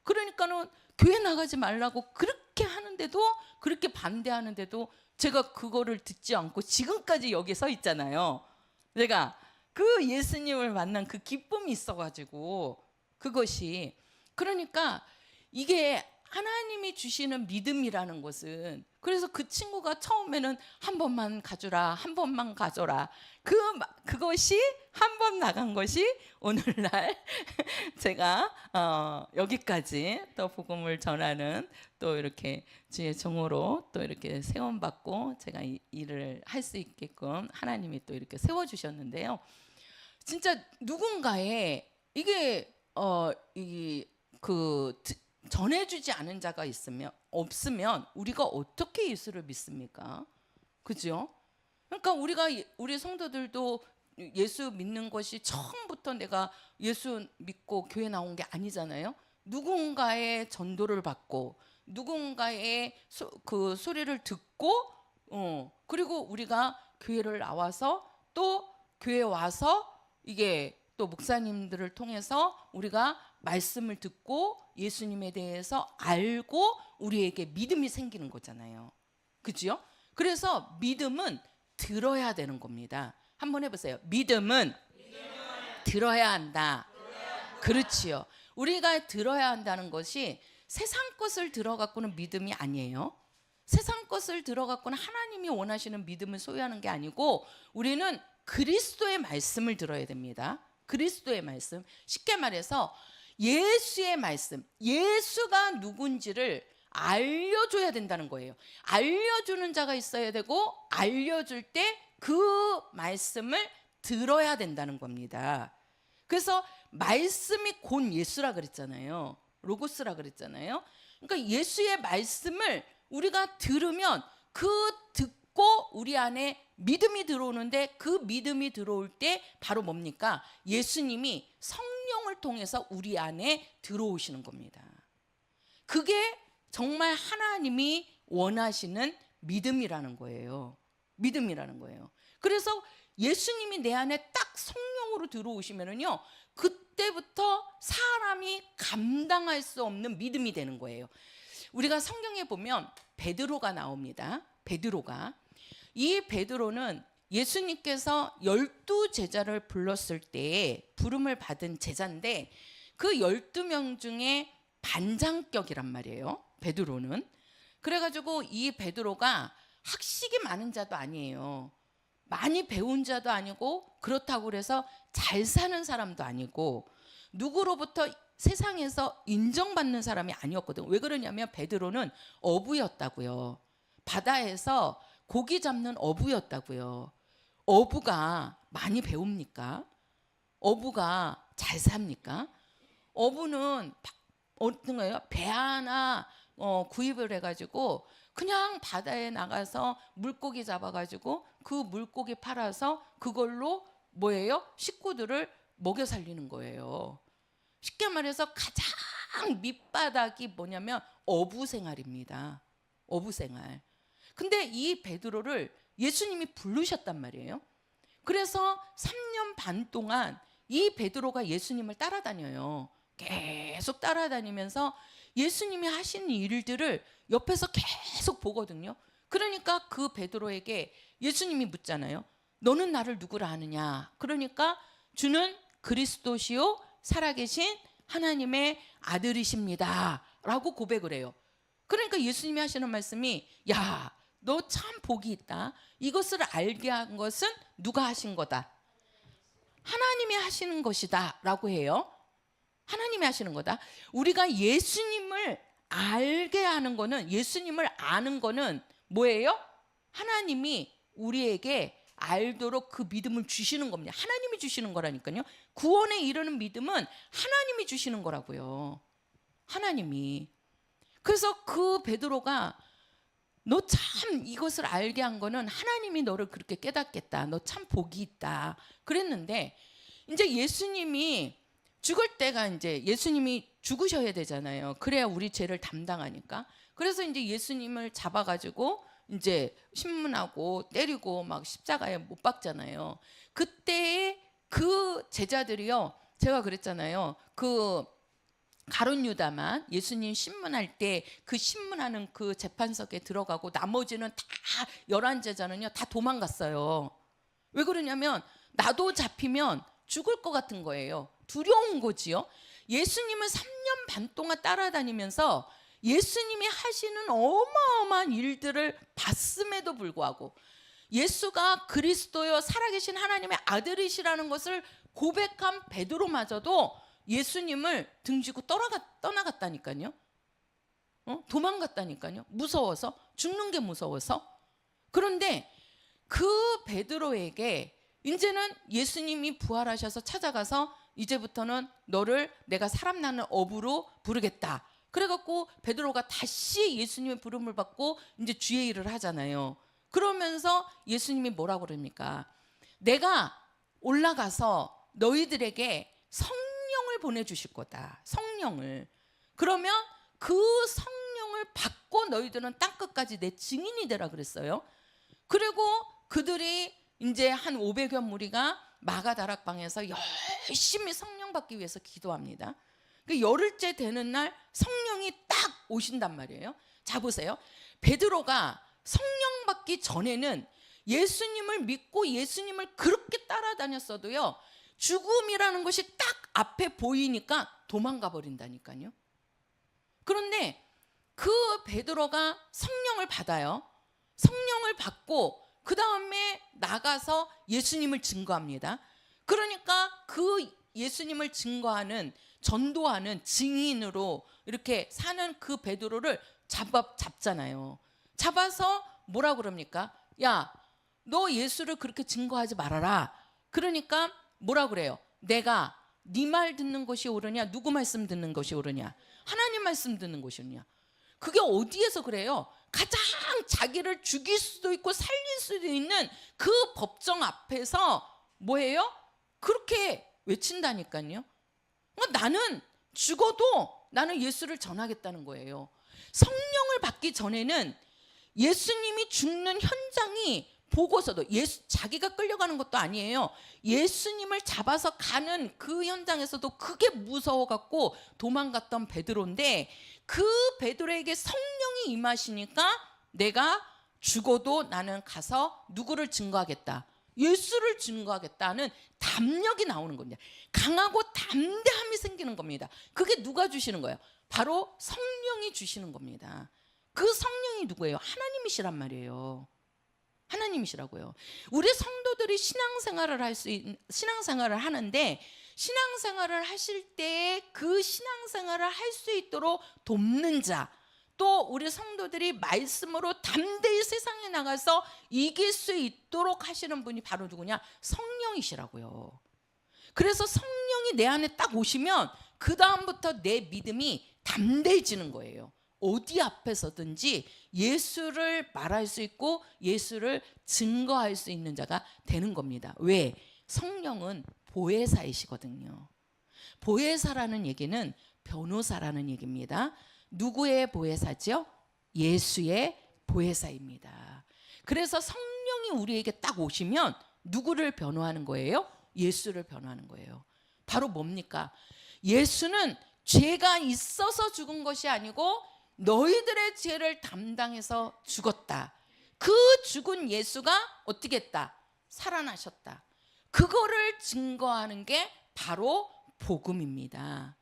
그러니까는 교회 나가지 말라고 그렇게 하는데도 그렇게 반대하는데도 제가 그거를 듣지 않고 지금까지 여기 서 있잖아요. 내가 그 예수님을 만난 그 기쁨이 있어가지고 그것이 그러니까 이게 하나님이 주시는 믿음이라는 것은 그래서 그 친구가 처음에는 한 번만 가줘라 한 번만 가줘라 그것이 한 번 나간 것이 오늘날 제가 여기까지 또 복음을 전하는 또 이렇게 주의 종으로 또 이렇게 세움받고 제가 이 일을 할 수 있게끔 하나님이 또 이렇게 세워주셨는데요. 진짜 누군가의 이게 전해주지 않은 자가 없으면 우리가 어떻게 예수를 믿습니까? 그죠? 그러니까 우리 성도들도 예수 믿는 것이 처음부터 내가 예수 믿고 교회 나온 게 아니잖아요. 누군가의 전도를 받고 누군가의 그 소리를 듣고 그리고 우리가 교회를 나와서 또 교회 와서 이게 또 목사님들을 통해서 우리가 말씀을 듣고 예수님에 대해서 알고 우리에게 믿음이 생기는 거잖아요. 그죠? 그래서 믿음은 들어야 되는 겁니다. 한번 해보세요. 믿음은 들어야 한다. 그렇지요. 우리가 들어야 한다는 것이 세상 것을 들어갖고는 믿음이 아니에요. 세상 것을 들어갖고는 하나님이 원하시는 믿음을 소유하는 게 아니고 우리는 그리스도의 말씀을 들어야 됩니다. 그리스도의 말씀. 쉽게 말해서 예수의 말씀, 예수가 누군지를 알려줘야 된다는 거예요. 알려주는 자가 있어야 되고 알려줄 때 그 말씀을 들어야 된다는 겁니다. 그래서 말씀이 곧 예수라 그랬잖아요. 로고스라 그랬잖아요. 그러니까 예수의 말씀을 우리가 들으면 그 듣고 우리 안에 믿음이 들어오는데 그 믿음이 들어올 때 바로 뭡니까? 예수님이 성령을 통해서 우리 안에 들어오시는 겁니다. 그게 정말 하나님이 원하시는 믿음이라는 거예요. 믿음이라는 거예요. 그래서 예수님이 내 안에 딱 성령으로 들어오시면은요, 그때부터 사람이 감당할 수 없는 믿음이 되는 거예요. 우리가 성경에 보면 베드로가 나옵니다. 베드로가. 이 베드로는 예수님께서 12제자를 불렀을 때에 부름을 받은 제자인데 그 12명 중에 반장격이란 말이에요. 베드로는. 그래가지고 이 베드로가 학식이 많은 자도 아니에요. 많이 배운 자도 아니고 그렇다고 그래서 잘 사는 사람도 아니고 누구로부터 세상에서 인정받는 사람이 아니었거든. 왜 그러냐면 베드로는 어부였다고요. 바다에서 고기 잡는 어부였다고요. 어부가 많이 배웁니까? 어부가 잘 삽니까? 어부는 어떤 거예요? 배 하나 구입을 해가지고 그냥 바다에 나가서 물고기 잡아가지고 그 물고기 팔아서 그걸로 뭐예요? 식구들을 먹여 살리는 거예요. 쉽게 말해서 가장 밑바닥이 뭐냐면 어부 생활입니다. 어부 생활. 근데 이 베드로를 예수님이 부르셨단 말이에요. 그래서 3년 반 동안 이 베드로가 예수님을 따라다녀요. 계속 따라다니면서 예수님이 하신 일들을 옆에서 계속 보거든요. 그러니까 그 베드로에게 예수님이 묻잖아요. 너는 나를 누구라 하느냐? 그러니까 주는 그리스도시요 살아계신 하나님의 아들이십니다 라고 고백을 해요. 그러니까 예수님이 하시는 말씀이 야, 너 참 복이 있다. 이것을 알게 한 것은 누가 하신 거다? 하나님이 하시는 것이다 라고 해요. 하나님이 하시는 거다. 우리가 예수님을 알게 하는 거는, 예수님을 아는 거는 뭐예요? 하나님이 우리에게 알도록 그 믿음을 주시는 겁니다. 하나님이 주시는 거라니까요. 구원에 이르는 믿음은 하나님이 주시는 거라고요. 하나님이. 그래서 그 베드로가 너 참 이것을 알게 한 거는 하나님이 너를 그렇게 깨닫겠다. 너 참 복이 있다. 그랬는데 이제 예수님이 죽을 때가 이제 예수님이 죽으셔야 되잖아요. 그래야 우리 죄를 담당하니까. 그래서 이제 예수님을 잡아가지고 이제 신문하고 때리고 막 십자가에 못 박잖아요. 그때 그 제자들이요. 제가 그랬잖아요. 그 가룟 유다만 예수님 신문할 때 그 신문하는 그 재판석에 들어가고 나머지는 다 11제자는요 다 도망갔어요. 왜 그러냐면 나도 잡히면 죽을 것 같은 거예요. 두려운 거지요. 예수님을 3년 반 동안 따라다니면서 예수님이 하시는 어마어마한 일들을 봤음에도 불구하고 예수가 그리스도여 살아계신 하나님의 아들이시라는 것을 고백한 베드로마저도 예수님을 등지고 떠나갔다니까요. 도망갔다니까요. 무서워서, 죽는 게 무서워서. 그런데 그 베드로에게 이제는 예수님이 부활하셔서 찾아가서 이제부터는 너를 내가 사람 낳는 어부로 부르겠다. 그래갖고 베드로가 다시 예수님의 부름을 받고 이제 주의 일을 하잖아요. 그러면서 예수님이 뭐라고 그럽니까? 내가 올라가서 너희들에게 성령을 보내주실 거다. 성령을. 그러면 그 성령을 받고 너희들은 땅끝까지 내 증인이 되라 그랬어요. 그리고 그들이 이제 한 500여 무리가 마가다락방에서 열심히 성령 받기 위해서 기도합니다. 그 열흘째 되는 날 성령이 딱 오신단 말이에요. 자 보세요. 베드로가 성령 받기 전에는 예수님을 믿고 예수님을 그렇게 따라다녔어도요. 죽음이라는 것이 딱 앞에 보이니까 도망가 버린다니까요. 그런데 그 베드로가 성령을 받아요. 성령을 받고 그 다음에 나가서 예수님을 증거합니다. 그러니까 그 예수님을 증거하는 전도하는 증인으로 이렇게 사는 그 베드로를 잡잖아요. 잡아서 뭐라 그럽니까? 야, 너 예수를 그렇게 증거하지 말아라. 그러니까 뭐라 그래요? 내가 네 말 듣는 것이 옳으냐? 누구 말씀 듣는 것이 옳으냐? 하나님 말씀 듣는 것이 옳으냐? 그게 어디에서 그래요? 가장 자기를 죽일 수도 있고 살릴 수도 있는 그 법정 앞에서 뭐예요? 그렇게 외친다니까요. 그러니까 나는 죽어도 나는 예수를 전하겠다는 거예요. 성령을 받기 전에는 예수님이 죽는 현장이 보고서도 자기가 끌려가는 것도 아니에요. 예수님을 잡아서 가는 그 현장에서도 그게 무서워갖고 도망갔던 베드로인데, 그 베드로에게 성령이 임하시니까 내가 죽어도 나는 가서 누구를 증거하겠다, 예수를 증거하겠다는 담력이 나오는 겁니다. 강하고 담대함이 생기는 겁니다. 그게 누가 주시는 거예요? 바로 성령이 주시는 겁니다. 그 성령이 누구예요? 하나님이시란 말이에요. 하나님이시라고요. 우리 성도들이 신앙생활을 하는데, 신앙생활을 하실 때 그 신앙생활을 할 수 있도록 돕는 자, 또 우리 성도들이 말씀으로 담대히 세상에 나가서 이길 수 있도록 하시는 분이 바로 누구냐? 성령이시라고요. 그래서 성령이 내 안에 딱 오시면 그 다음부터 내 믿음이 담대해지는 거예요. 어디 앞에서든지 예수를 말할 수 있고 예수를 증거할 수 있는 자가 되는 겁니다. 왜? 성령은 보혜사이시거든요. 보혜사라는 얘기는 변호사라는 얘기입니다. 누구의 보혜사죠? 예수의 보혜사입니다. 그래서 성령이 우리에게 딱 오시면 누구를 변호하는 거예요? 예수를 변호하는 거예요. 바로 뭡니까? 예수는 죄가 있어서 죽은 것이 아니고 너희들의 죄를 담당해서 죽었다. 그 죽은 예수가 어떻게 했다? 살아나셨다. 그거를 증거하는 게 바로 복음입니다.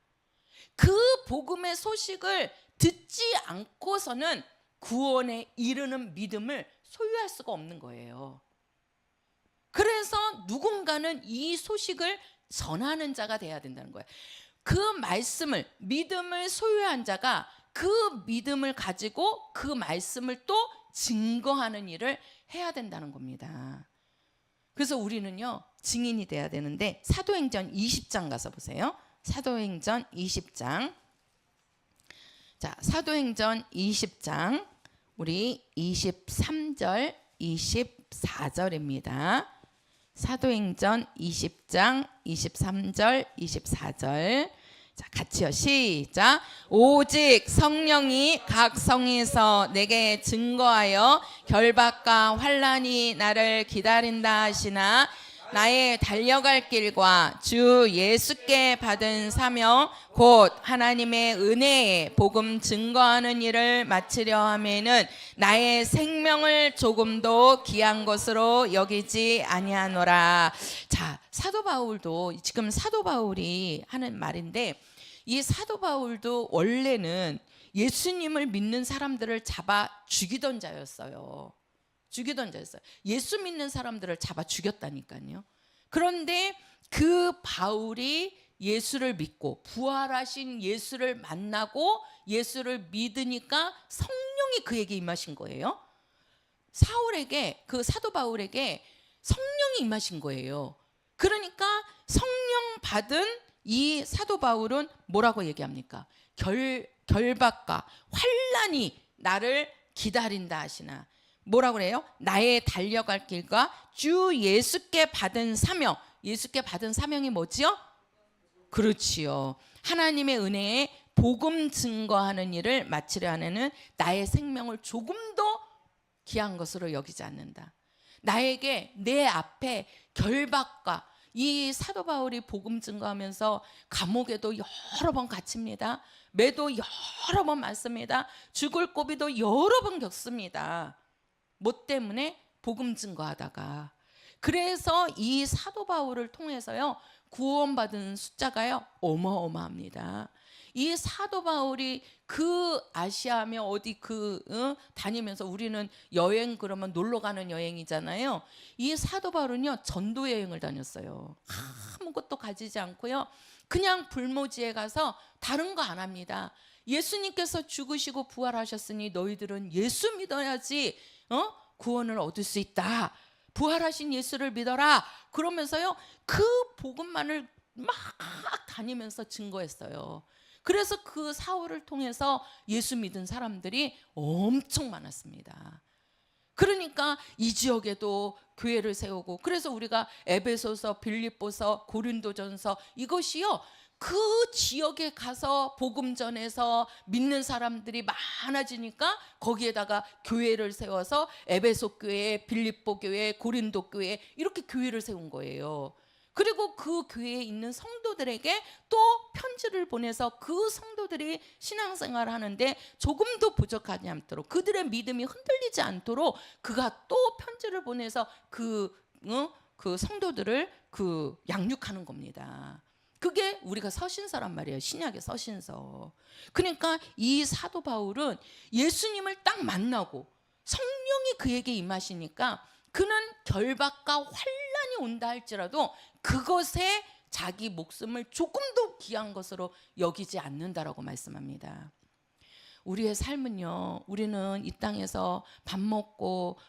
그 복음의 소식을 듣지 않고서는 구원에 이르는 믿음을 소유할 수가 없는 거예요. 그래서 누군가는 이 소식을 전하는 자가 돼야 된다는 거예요. 그 말씀을, 믿음을 소유한 자가 그 믿음을 가지고 그 말씀을 또 증거하는 일을 해야 된다는 겁니다. 그래서 우리는요, 증인이 돼야 되는데, 사도행전 20장 가서 보세요. 사도행전 20장. 자, 사도행전 20장 우리 23절 24절입니다. 사도행전 20장 23절 24절. 자, 같이요. 시작. 오직 성령이 각 성에서 내게 증거하여 결박과 환난이 나를 기다린다 하시나, 나의 달려갈 길과 주 예수께 받은 사명 곧 하나님의 은혜에 복음 증거하는 일을 마치려 하면은 나의 생명을 조금도 귀한 것으로 여기지 아니하노라. 자, 사도 바울도, 지금 사도 바울이 하는 말인데, 이 사도 바울도 원래는 예수님을 믿는 사람들을 잡아 죽이던 자였어요. 예수 믿는 사람들을 잡아 죽였다니까요. 그런데 그 바울이 예수를 믿고 부활하신 예수를 만나고 예수를 믿으니까 성령이 그에게 임하신 거예요. 사울에게, 그 사도 바울에게 성령이 임하신 거예요. 그러니까 성령 받은 이 사도 바울은 뭐라고 얘기합니까? 결박과 환난이 나를 기다린다 하시나. 뭐라고 그래요? 나의 달려갈 길과 주 예수께 받은 사명. 예수께 받은 사명이 뭐지요? 그렇지요. 하나님의 은혜에 복음 증거하는 일을 마치려 하는 나의 생명을 조금도 귀한 것으로 여기지 않는다. 나에게 내 앞에 결박과, 이 사도 바울이 복음 증거하면서 감옥에도 여러 번 갇힙니다. 매도 여러 번 맞습니다. 죽을 고비도 여러 번 겪습니다. 뭐 때문에? 복음 증거하다가. 그래서 이 사도 바울을 통해서요, 구원받은 숫자가요 어마어마합니다. 이 사도 바울이 그 아시아며 어디 다니면서, 우리는 여행 그러면 놀러 가는 여행이잖아요. 이 사도 바울은요 전도 여행을 다녔어요. 아무것도 가지지 않고요, 그냥 불모지에 가서 다른 거 안 합니다. 예수님께서 죽으시고 부활하셨으니 너희들은 예수 믿어야지 구원을 얻을 수 있다. 부활하신 예수를 믿어라. 그러면서요 그 복음만을 막 다니면서 증거했어요. 그래서 그 사울을 통해서 예수 믿은 사람들이 엄청 많았습니다. 그러니까 이 지역에도 교회를 세우고, 그래서 우리가 에베소서, 빌립보서, 고린도전서, 이것이요 그 지역에 가서 복음 전해서 믿는 사람들이 많아지니까 거기에다가 교회를 세워서 에베소 교회, 빌립보 교회, 고린도 교회 이렇게 교회를 세운 거예요. 그리고 그 교회에 있는 성도들에게 또 편지를 보내서 그 성도들이 신앙생활을 하는데 조금도 부족하지 않도록, 그들의 믿음이 흔들리지 않도록 그가 또 편지를 보내서 그 성도들을 양육하는 겁니다. 그게 우리가 서신서란 말이에요. 신약의 서신서. 그러니까 이 사도 바울은 예수님을 딱 만나고 성령이 그에게 임하시니까 그는 결박과 환난이 온다 할지라도 그것에 자기 목숨을 조금도 귀한 것으로 여기지 않는다라고 말씀합니다. 우리의 삶은요, 우리는 이 땅에서 밥 먹고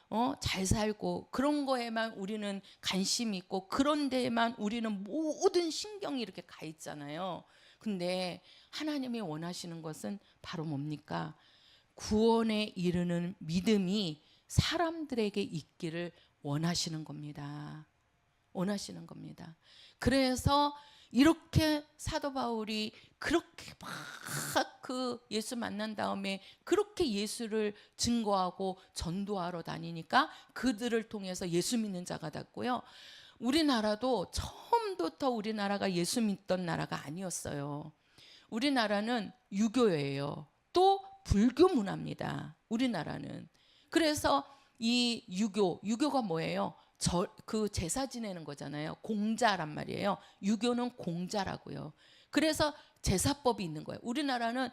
잘 살고 그런 거에만 우리는 관심이 있고 그런 데에만 우리는 모든 신경이 이렇게 가 있잖아요. 근데 하나님이 원하시는 것은 바로 뭡니까? 구원에 이르는 믿음이 사람들에게 있기를 원하시는 겁니다. 원하시는 겁니다. 그래서 이렇게 사도 바울이 그렇게 막 예수 만난 다음에 그렇게 예수를 증거하고 전도하러 다니니까 그들을 통해서 예수 믿는 자가 됐고요. 우리나라도 처음부터 우리나라가 예수 믿던 나라가 아니었어요. 우리나라는 유교예요. 또 불교 문화입니다. 우리나라는. 그래서 이 유교가 뭐예요? 그 제사 지내는 거잖아요. 공자란 말이에요. 유교는 공자라고요. 그래서 제사법이 있는 거예요. 우리나라는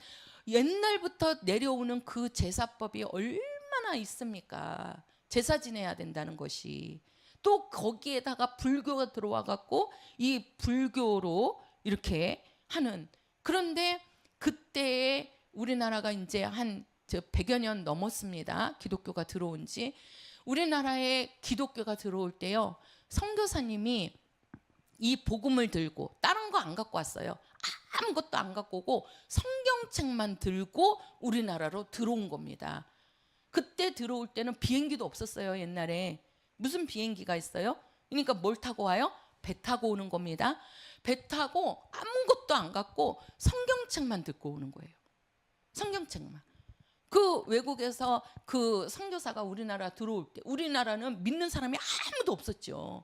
옛날부터 내려오는 그 제사법이 얼마나 있습니까? 제사 지내야 된다는 것이. 또 거기에다가 불교가 들어와 갖고 이 불교로 이렇게 하는. 그런데 그때에 우리나라가 이제 한 100여 년 넘었습니다. 기독교가 들어온 지. 우리나라에 기독교가 들어올 때요, 선교사님이 이 복음을 들고 다른 거 안 갖고 왔어요. 아무것도 안 갖고 오고 성경책만 들고 우리나라로 들어온 겁니다. 그때 들어올 때는 비행기도 없었어요. 옛날에 무슨 비행기가 있어요? 그러니까 뭘 타고 와요? 배 타고 오는 겁니다. 배 타고 아무것도 안 갖고 성경책만 듣고 오는 거예요. 성경책만. 그 외국에서 그 선교사가 우리나라 들어올 때 우리나라는 믿는 사람이 아무도 없었죠.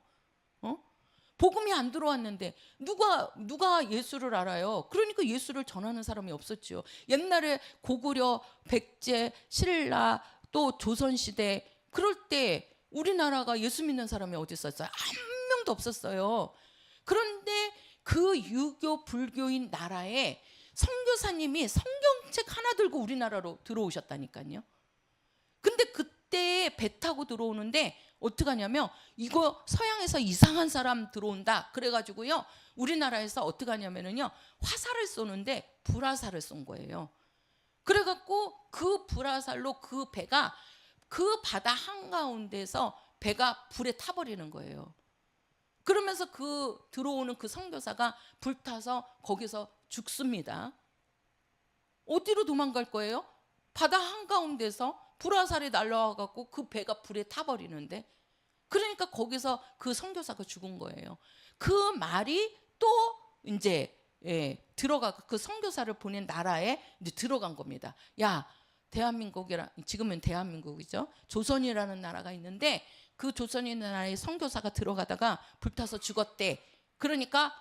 복음이 안 들어왔는데 누가 예수를 알아요? 그러니까 예수를 전하는 사람이 없었죠. 옛날에 고구려, 백제, 신라 또 조선시대 그럴 때 우리나라가 예수 믿는 사람이 어디 있었어요? 한 명도 없었어요. 그런데 그 유교 불교인 나라에 선교사님이 성경책 하나 들고 우리나라로 들어오셨다니까요. 근데 그때 배 타고 들어오는데 어떻게 하냐면 이거 서양에서 이상한 사람 들어온다 그래가지고요, 우리나라에서 어떻게 하냐면요, 화살을 쏘는데 불화살을 쏜 거예요. 그래갖고 그 불화살로 그 배가 그 바다 한가운데서 배가 불에 타버리는 거예요. 그러면서 그 들어오는 그 선교사가 불타서 거기서 죽습니다. 어디로 도망갈 거예요? 바다 한가운데서 불화살이 날라와갖고 그 배가 불에 타버리는데, 그러니까 거기서 그 선교사가 죽은 거예요. 그 말이 또 이제 들어가 그 선교사를 보낸 나라에 이제 들어간 겁니다. 야, 대한민국이라 지금은 대한민국이죠. 조선이라는 나라가 있는데 그 조선이라는 나라에 선교사가 들어가다가 불타서 죽었대. 그러니까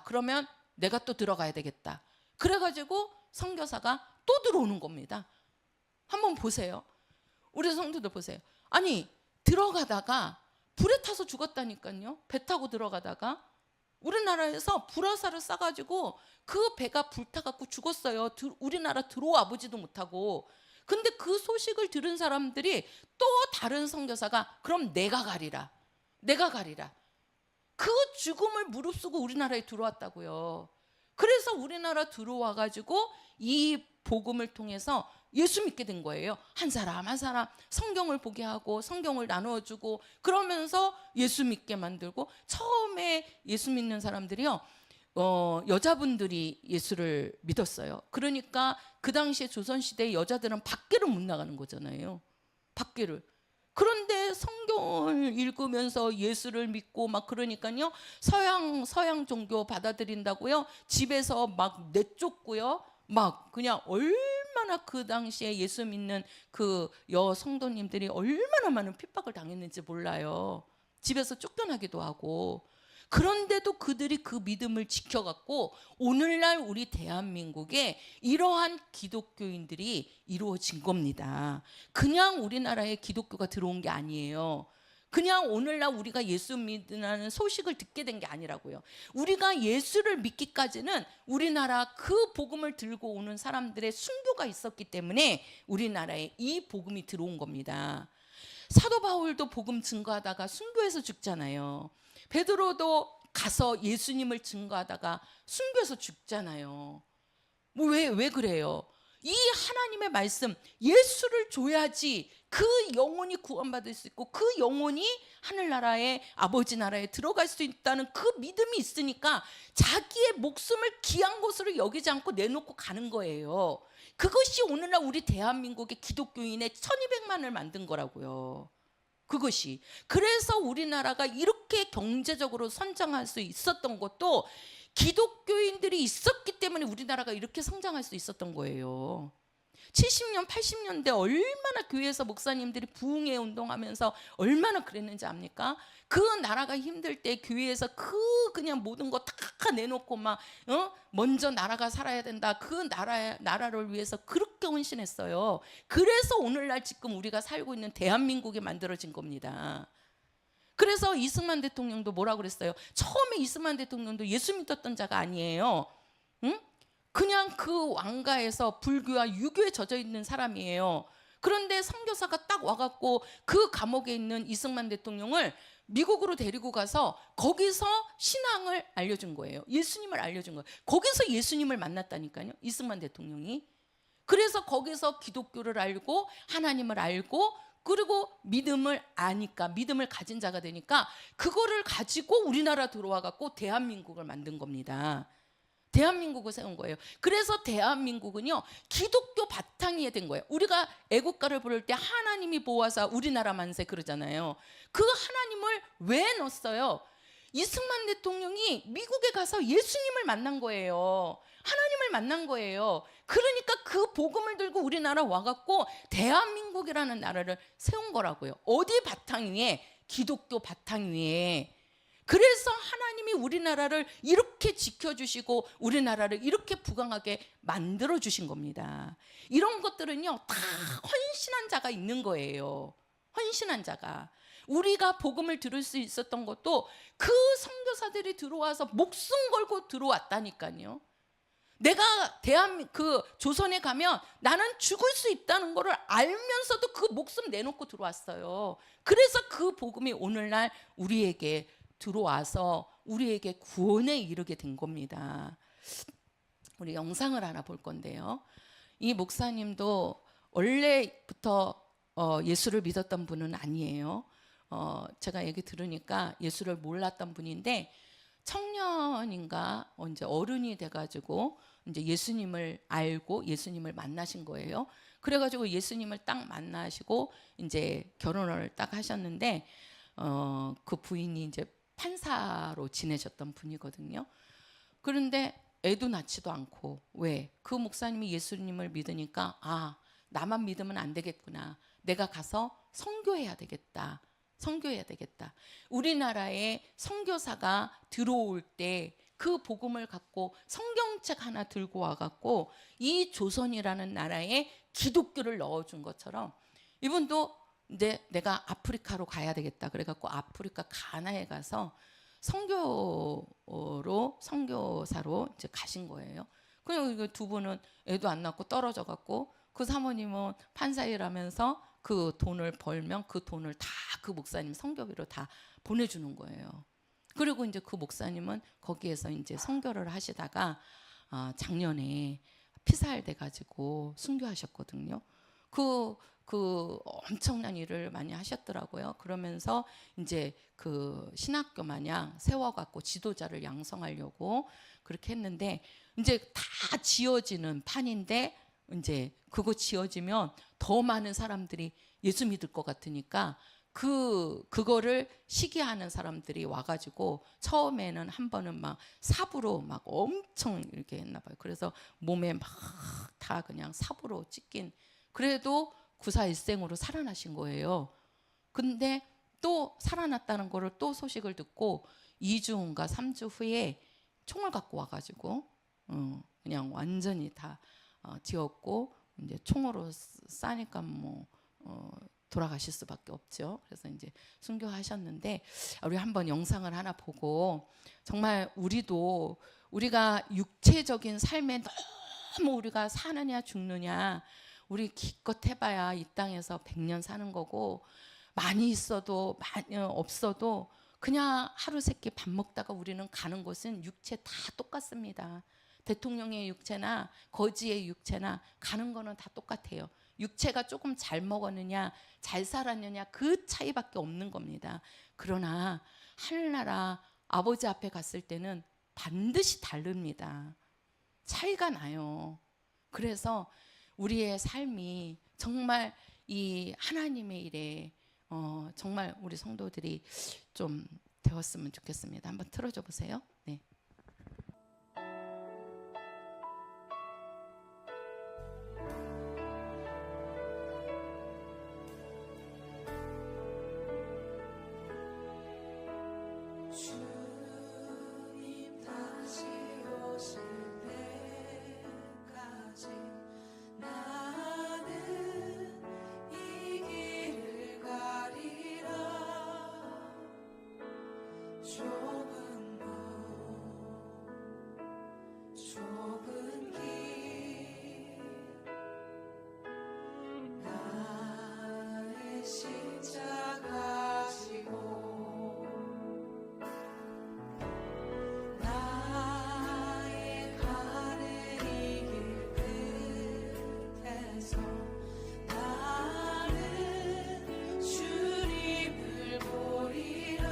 그러면 내가 또 들어가야 되겠다. 그래가지고 선교사가 또 들어오는 겁니다. 한번 보세요. 우리 성도들 보세요. 아니 들어가다가 불에 타서 죽었다니까요. 배 타고 들어가다가 우리나라에서 불화살을 쏴가지고 그 배가 불타갖고 죽었어요. 우리나라 들어와 보지도 못하고. 근데 그 소식을 들은 사람들이 또 다른 선교사가 그럼 내가 가리라. 그 죽음을 무릅쓰고 우리나라에 들어왔다고요. 그래서 우리나라 들어와가지고 이 복음을 통해서 예수 믿게 된 거예요. 한 사람 한 사람 성경을 보게 하고 성경을 나누어주고 그러면서 예수 믿게 만들고, 처음에 예수 믿는 사람들이요, 여자분들이 예수를 믿었어요. 그러니까 그 당시에 조선시대 여자들은 밖에를 못 나가는 거잖아요. 밖에를. 그런데 성경을 읽으면서 예수를 믿고 막 그러니까요, 서양 종교 받아들인다고요, 집에서 막 내쫓고요, 막 그냥 얼마나 그 당시에 예수 믿는 그 성도님들이 얼마나 많은 핍박을 당했는지 몰라요. 집에서 쫓겨나기도 하고. 그런데도 그들이 그 믿음을 지켜갖고 오늘날 우리 대한민국에 이러한 기독교인들이 이루어진 겁니다. 그냥 우리나라에 기독교가 들어온 게 아니에요. 그냥 오늘날 우리가 예수 믿는 소식을 듣게 된 게 아니라고요. 우리가 예수를 믿기까지는 우리나라 그 복음을 들고 오는 사람들의 순교가 있었기 때문에 우리나라에 이 복음이 들어온 겁니다. 사도 바울도 복음 증거하다가 순교해서 죽잖아요. 베드로도 가서 예수님을 증거하다가 순교해서 죽잖아요. 뭐 왜 그래요? 이 하나님의 말씀, 예수를 줘야지 그 영혼이 구원받을 수 있고 그 영혼이 하늘나라에, 아버지 나라에 들어갈 수 있다는 그 믿음이 있으니까 자기의 목숨을 귀한 것으로 여기지 않고 내놓고 가는 거예요. 그것이 오늘날 우리 대한민국의 기독교인의 1200만을 만든 거라고요. 그것이. 그래서 우리나라가 이렇게 경제적으로 선장할 수 있었던 것도 기독교인들이 있었기 때문에 우리나라가 이렇게 성장할 수 있었던 거예요. 70년, 80년대 얼마나 교회에서 목사님들이 부흥회 운동하면서 얼마나 그랬는지 압니까? 그 나라가 힘들 때 교회에서 그냥 모든 거 다 내놓고 막 먼저 나라가 살아야 된다. 그 나라를 위해서 그렇게 헌신했어요. 그래서 오늘날 지금 우리가 살고 있는 대한민국이 만들어진 겁니다. 그래서 이승만 대통령도 뭐라 그랬어요? 처음에 이승만 대통령도 예수 믿었던 자가 아니에요. 응? 그냥 그 왕가에서 불교와 유교에 젖어 있는 사람이에요. 그런데 선교사가 딱 와갖고 그 감옥에 있는 이승만 대통령을 미국으로 데리고 가서 거기서 신앙을 알려준 거예요. 예수님을 알려준 거예요. 거기서 예수님을 만났다니까요, 이승만 대통령이. 그래서 거기서 기독교를 알고 하나님을 알고 그리고 믿음을 아니까, 믿음을 가진 자가 되니까 그거를 가지고 우리나라 들어와 갖고 대한민국을 만든 겁니다. 대한민국을 세운 거예요. 그래서 대한민국은요, 기독교 바탕이 된 거예요. 우리가 애국가를 부를 때 하나님이 보호하사 우리나라 만세 그러잖아요. 그 하나님을 왜 넣었어요? 이승만 대통령이 미국에 가서 예수님을 만난 거예요. 하나님을 만난 거예요. 그러니까 그 복음을 들고 우리나라 와갖고 대한민국이라는 나라를 세운 거라고요. 어디 바탕 위에? 기독교 바탕 위에. 그래서 하나님이 우리나라를 이렇게 지켜주시고 우리나라를 이렇게 부강하게 만들어주신 겁니다. 이런 것들은요, 다 헌신한 자가 있는 거예요. 헌신한 자가. 우리가 복음을 들을 수 있었던 것도 그 선교사들이 들어와서 목숨 걸고 들어왔다니까요. 내가 그 조선에 가면 나는 죽을 수 있다는 것을 알면서도 그 목숨 내놓고 들어왔어요. 그래서 그 복음이 오늘날 우리에게 들어와서 우리에게 구원에 이르게 된 겁니다. 우리 영상을 하나 볼 건데요. 이 목사님도 원래부터 예수를 믿었던 분은 아니에요. 제가 얘기 들으니까 예수를 몰랐던 분인데 청년인가 이제 어른이 돼가지고 이제 예수님을 알고 예수님을 만나신 거예요. 그래가지고 예수님을 딱 만나시고 이제 결혼을 딱 하셨는데 그 부인이 이제 판사로 지내셨던 분이거든요. 그런데 애도 낳지도 않고. 왜? 그 목사님이 예수님을 믿으니까 나만 믿으면 안 되겠구나. 내가 가서 선교해야 되겠다. 선교해야 되겠다. 우리나라에 선교사가 들어올 때 그 복음을 갖고 성경책 하나 들고 와갖고 이 조선이라는 나라에 기독교를 넣어준 것처럼 이분도 이제 내가 아프리카로 가야 되겠다. 그래갖고 아프리카 가나에 가서 선교사로 이제 가신 거예요. 그리고 두 분은 애도 안 낳고 떨어져갖고 그 사모님은 판사 일하면서 그 돈을 벌면 그 돈을 다 그 목사님 선교비로 다 보내주는 거예요. 그리고 이제 그 목사님은 거기에서 이제 선교를 하시다가 작년에 피살돼 가지고 순교하셨거든요. 그 엄청난 일을 많이 하셨더라고요. 그러면서 이제 그 신학교 마냥 세워갖고 지도자를 양성하려고 그렇게 했는데 이제 다 지어지는 판인데 이제 그거 지어지면 더 많은 사람들이 예수 믿을 것 같으니까 그거를 시기하는 사람들이 와가지고 처음에는 한 번은 막 삽으로 막 엄청 이렇게 했나 봐요. 그래서 몸에 막 다 그냥 삽으로 찢긴, 그래도 구사일생으로 살아나신 거예요. 근데 또 살아났다는 거를 또 소식을 듣고 2주인가 3주 후에 총을 갖고 와가지고 그냥 완전히 다 뒤엎고 이제 총으로 싸니까 뭐 돌아가실 수밖에 없죠. 그래서 이제 순교하셨는데, 우리 한번 영상을 하나 보고, 정말 우리가 육체적인 삶에 너무 우리가 사느냐 죽느냐, 우리 기껏 해봐야 이 땅에서 100년 사는 거고, 많이 있어도 많이 없어도 그냥 하루 세끼 밥 먹다가 우리는 가는 곳은 육체 다 똑같습니다. 대통령의 육체나 거지의 육체나 가는 거는 다 똑같아요. 육체가 조금 잘 먹었느냐 잘 살았느냐 그 차이밖에 없는 겁니다. 그러나 하늘나라 아버지 앞에 갔을 때는 반드시 다릅니다. 차이가 나요. 그래서 우리의 삶이 정말 이 하나님의 일에 정말 우리 성도들이 좀 되었으면 좋겠습니다. 한번 틀어줘 보세요. 네. 주님 다시 오실 때까지 나는 이 길을 가리라. 좁은 문 좁은 길 나의 십자가 지고 나의 가는 이 길 끝에서 나는 주님을 보리라.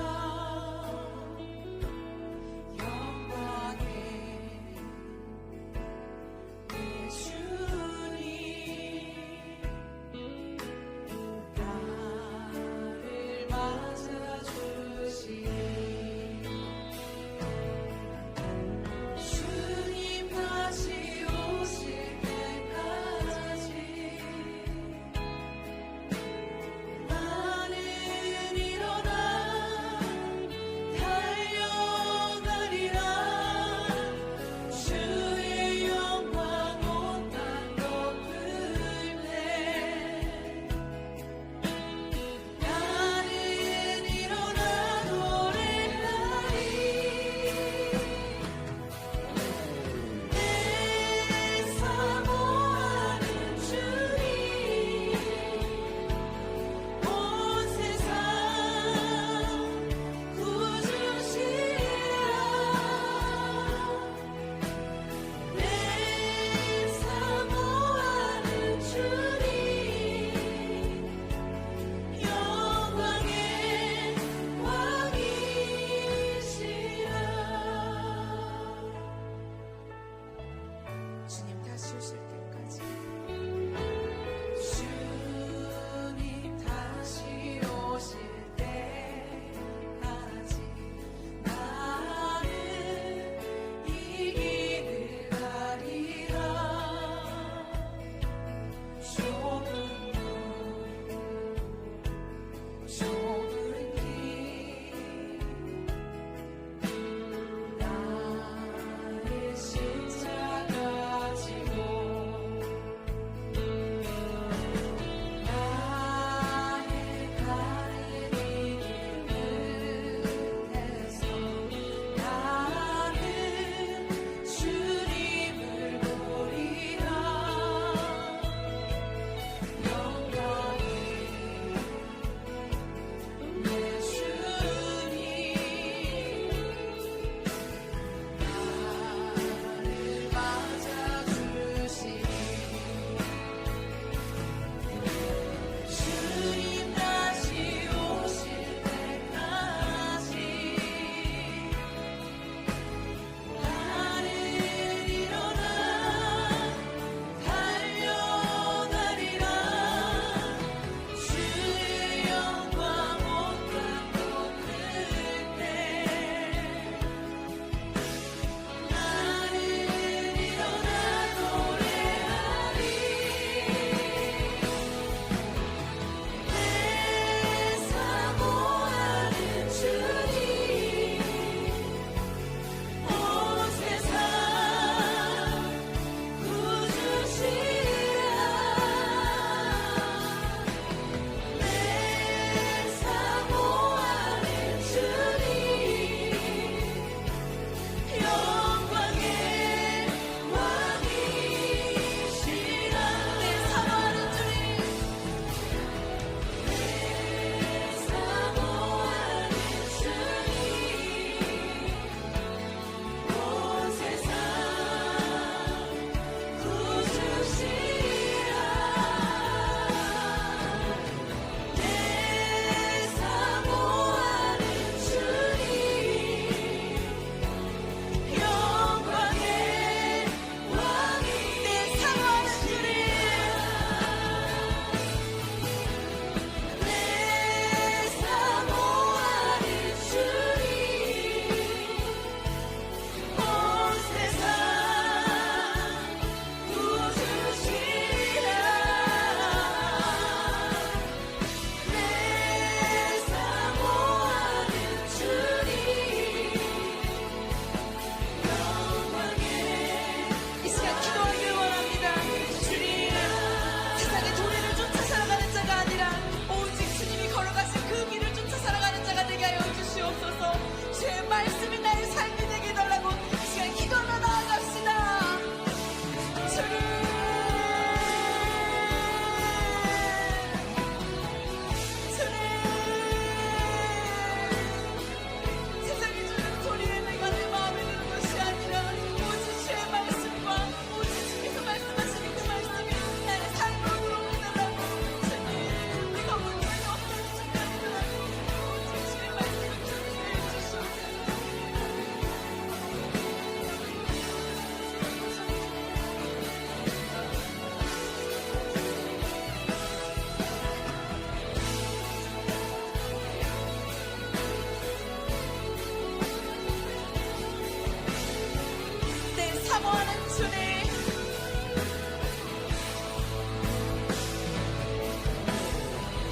사모하는 주님,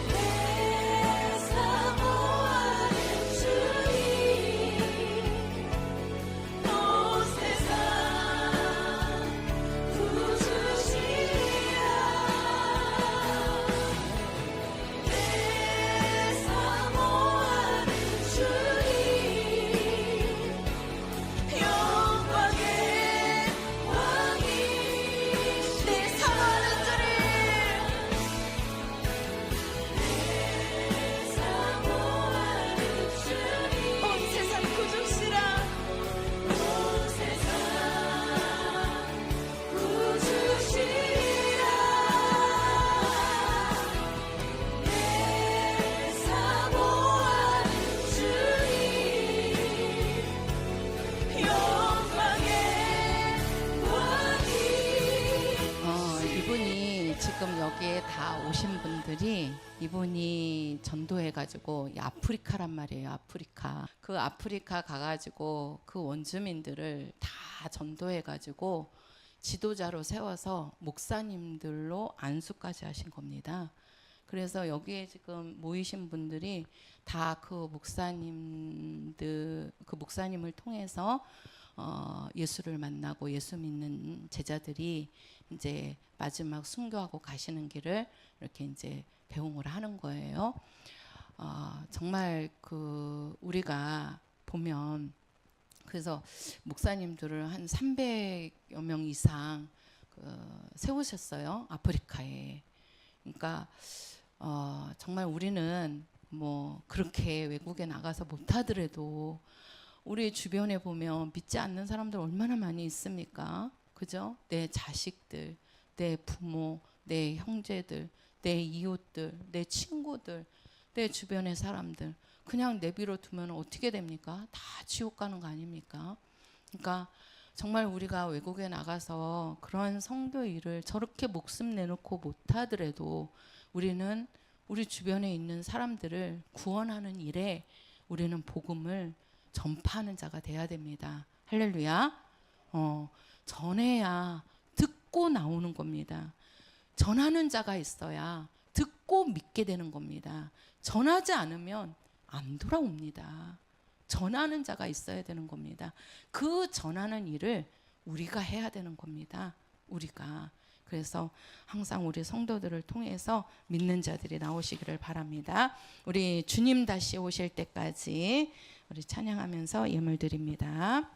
내 사모하는 주님 온 세상 구주시리라 내 사모하는 주님 영광의 왕이 내 사모하는 주님, 사모하는 주님 온 세상 구주시라. 온 세상 구주시리라 내 사모하는 주님 영광의 왕이 이분이 지금 여기에 다 오신 분들이 이분이 전도해가지고 이 아프리카란 말이에요. 아프리카. 그 아프리카 가가지고 그 원주민들을 다 전도해가지고 지도자로 세워서 목사님들로 안수까지 하신 겁니다. 그래서 여기에 지금 모이신 분들이 다 그 목사님을 통해서 예수를 만나고 예수 믿는 제자들이 이제 마지막 순교하고 가시는 길을 이렇게 이제 배웅을 하는 거예요. 정말 그 우리가 보면 그래서 목사님들을 한 300여 명 이상 세우셨어요. 아프리카에. 그러니까 정말 우리는 뭐 그렇게 외국에 나가서 못하더라도 우리 주변에 보면 믿지 않는 사람들 얼마나 많이 있습니까? 그죠? 내 자식들, 내 부모, 내 형제들, 내 이웃들, 내 친구들, 내 주변의 사람들 그냥 내비로 두면 어떻게 됩니까? 다 지옥 가는 거 아닙니까? 그러니까 정말 우리가 외국에 나가서 그런 성도 일을 저렇게 목숨 내놓고 못하더라도 우리는 우리 주변에 있는 사람들을 구원하는 일에 우리는 복음을 전파하는 자가 돼야 됩니다. 할렐루야. 전해야 듣고 나오는 겁니다. 전하는 자가 있어야 듣고 믿게 되는 겁니다. 전하지 않으면 안 돌아옵니다. 전하는 자가 있어야 되는 겁니다. 그 전하는 일을 우리가 해야 되는 겁니다. 우리가. 그래서 항상 우리 성도들을 통해서 믿는 자들이 나오시기를 바랍니다. 우리 주님 다시 오실 때까지 우리 찬양하면서 예물 드립니다.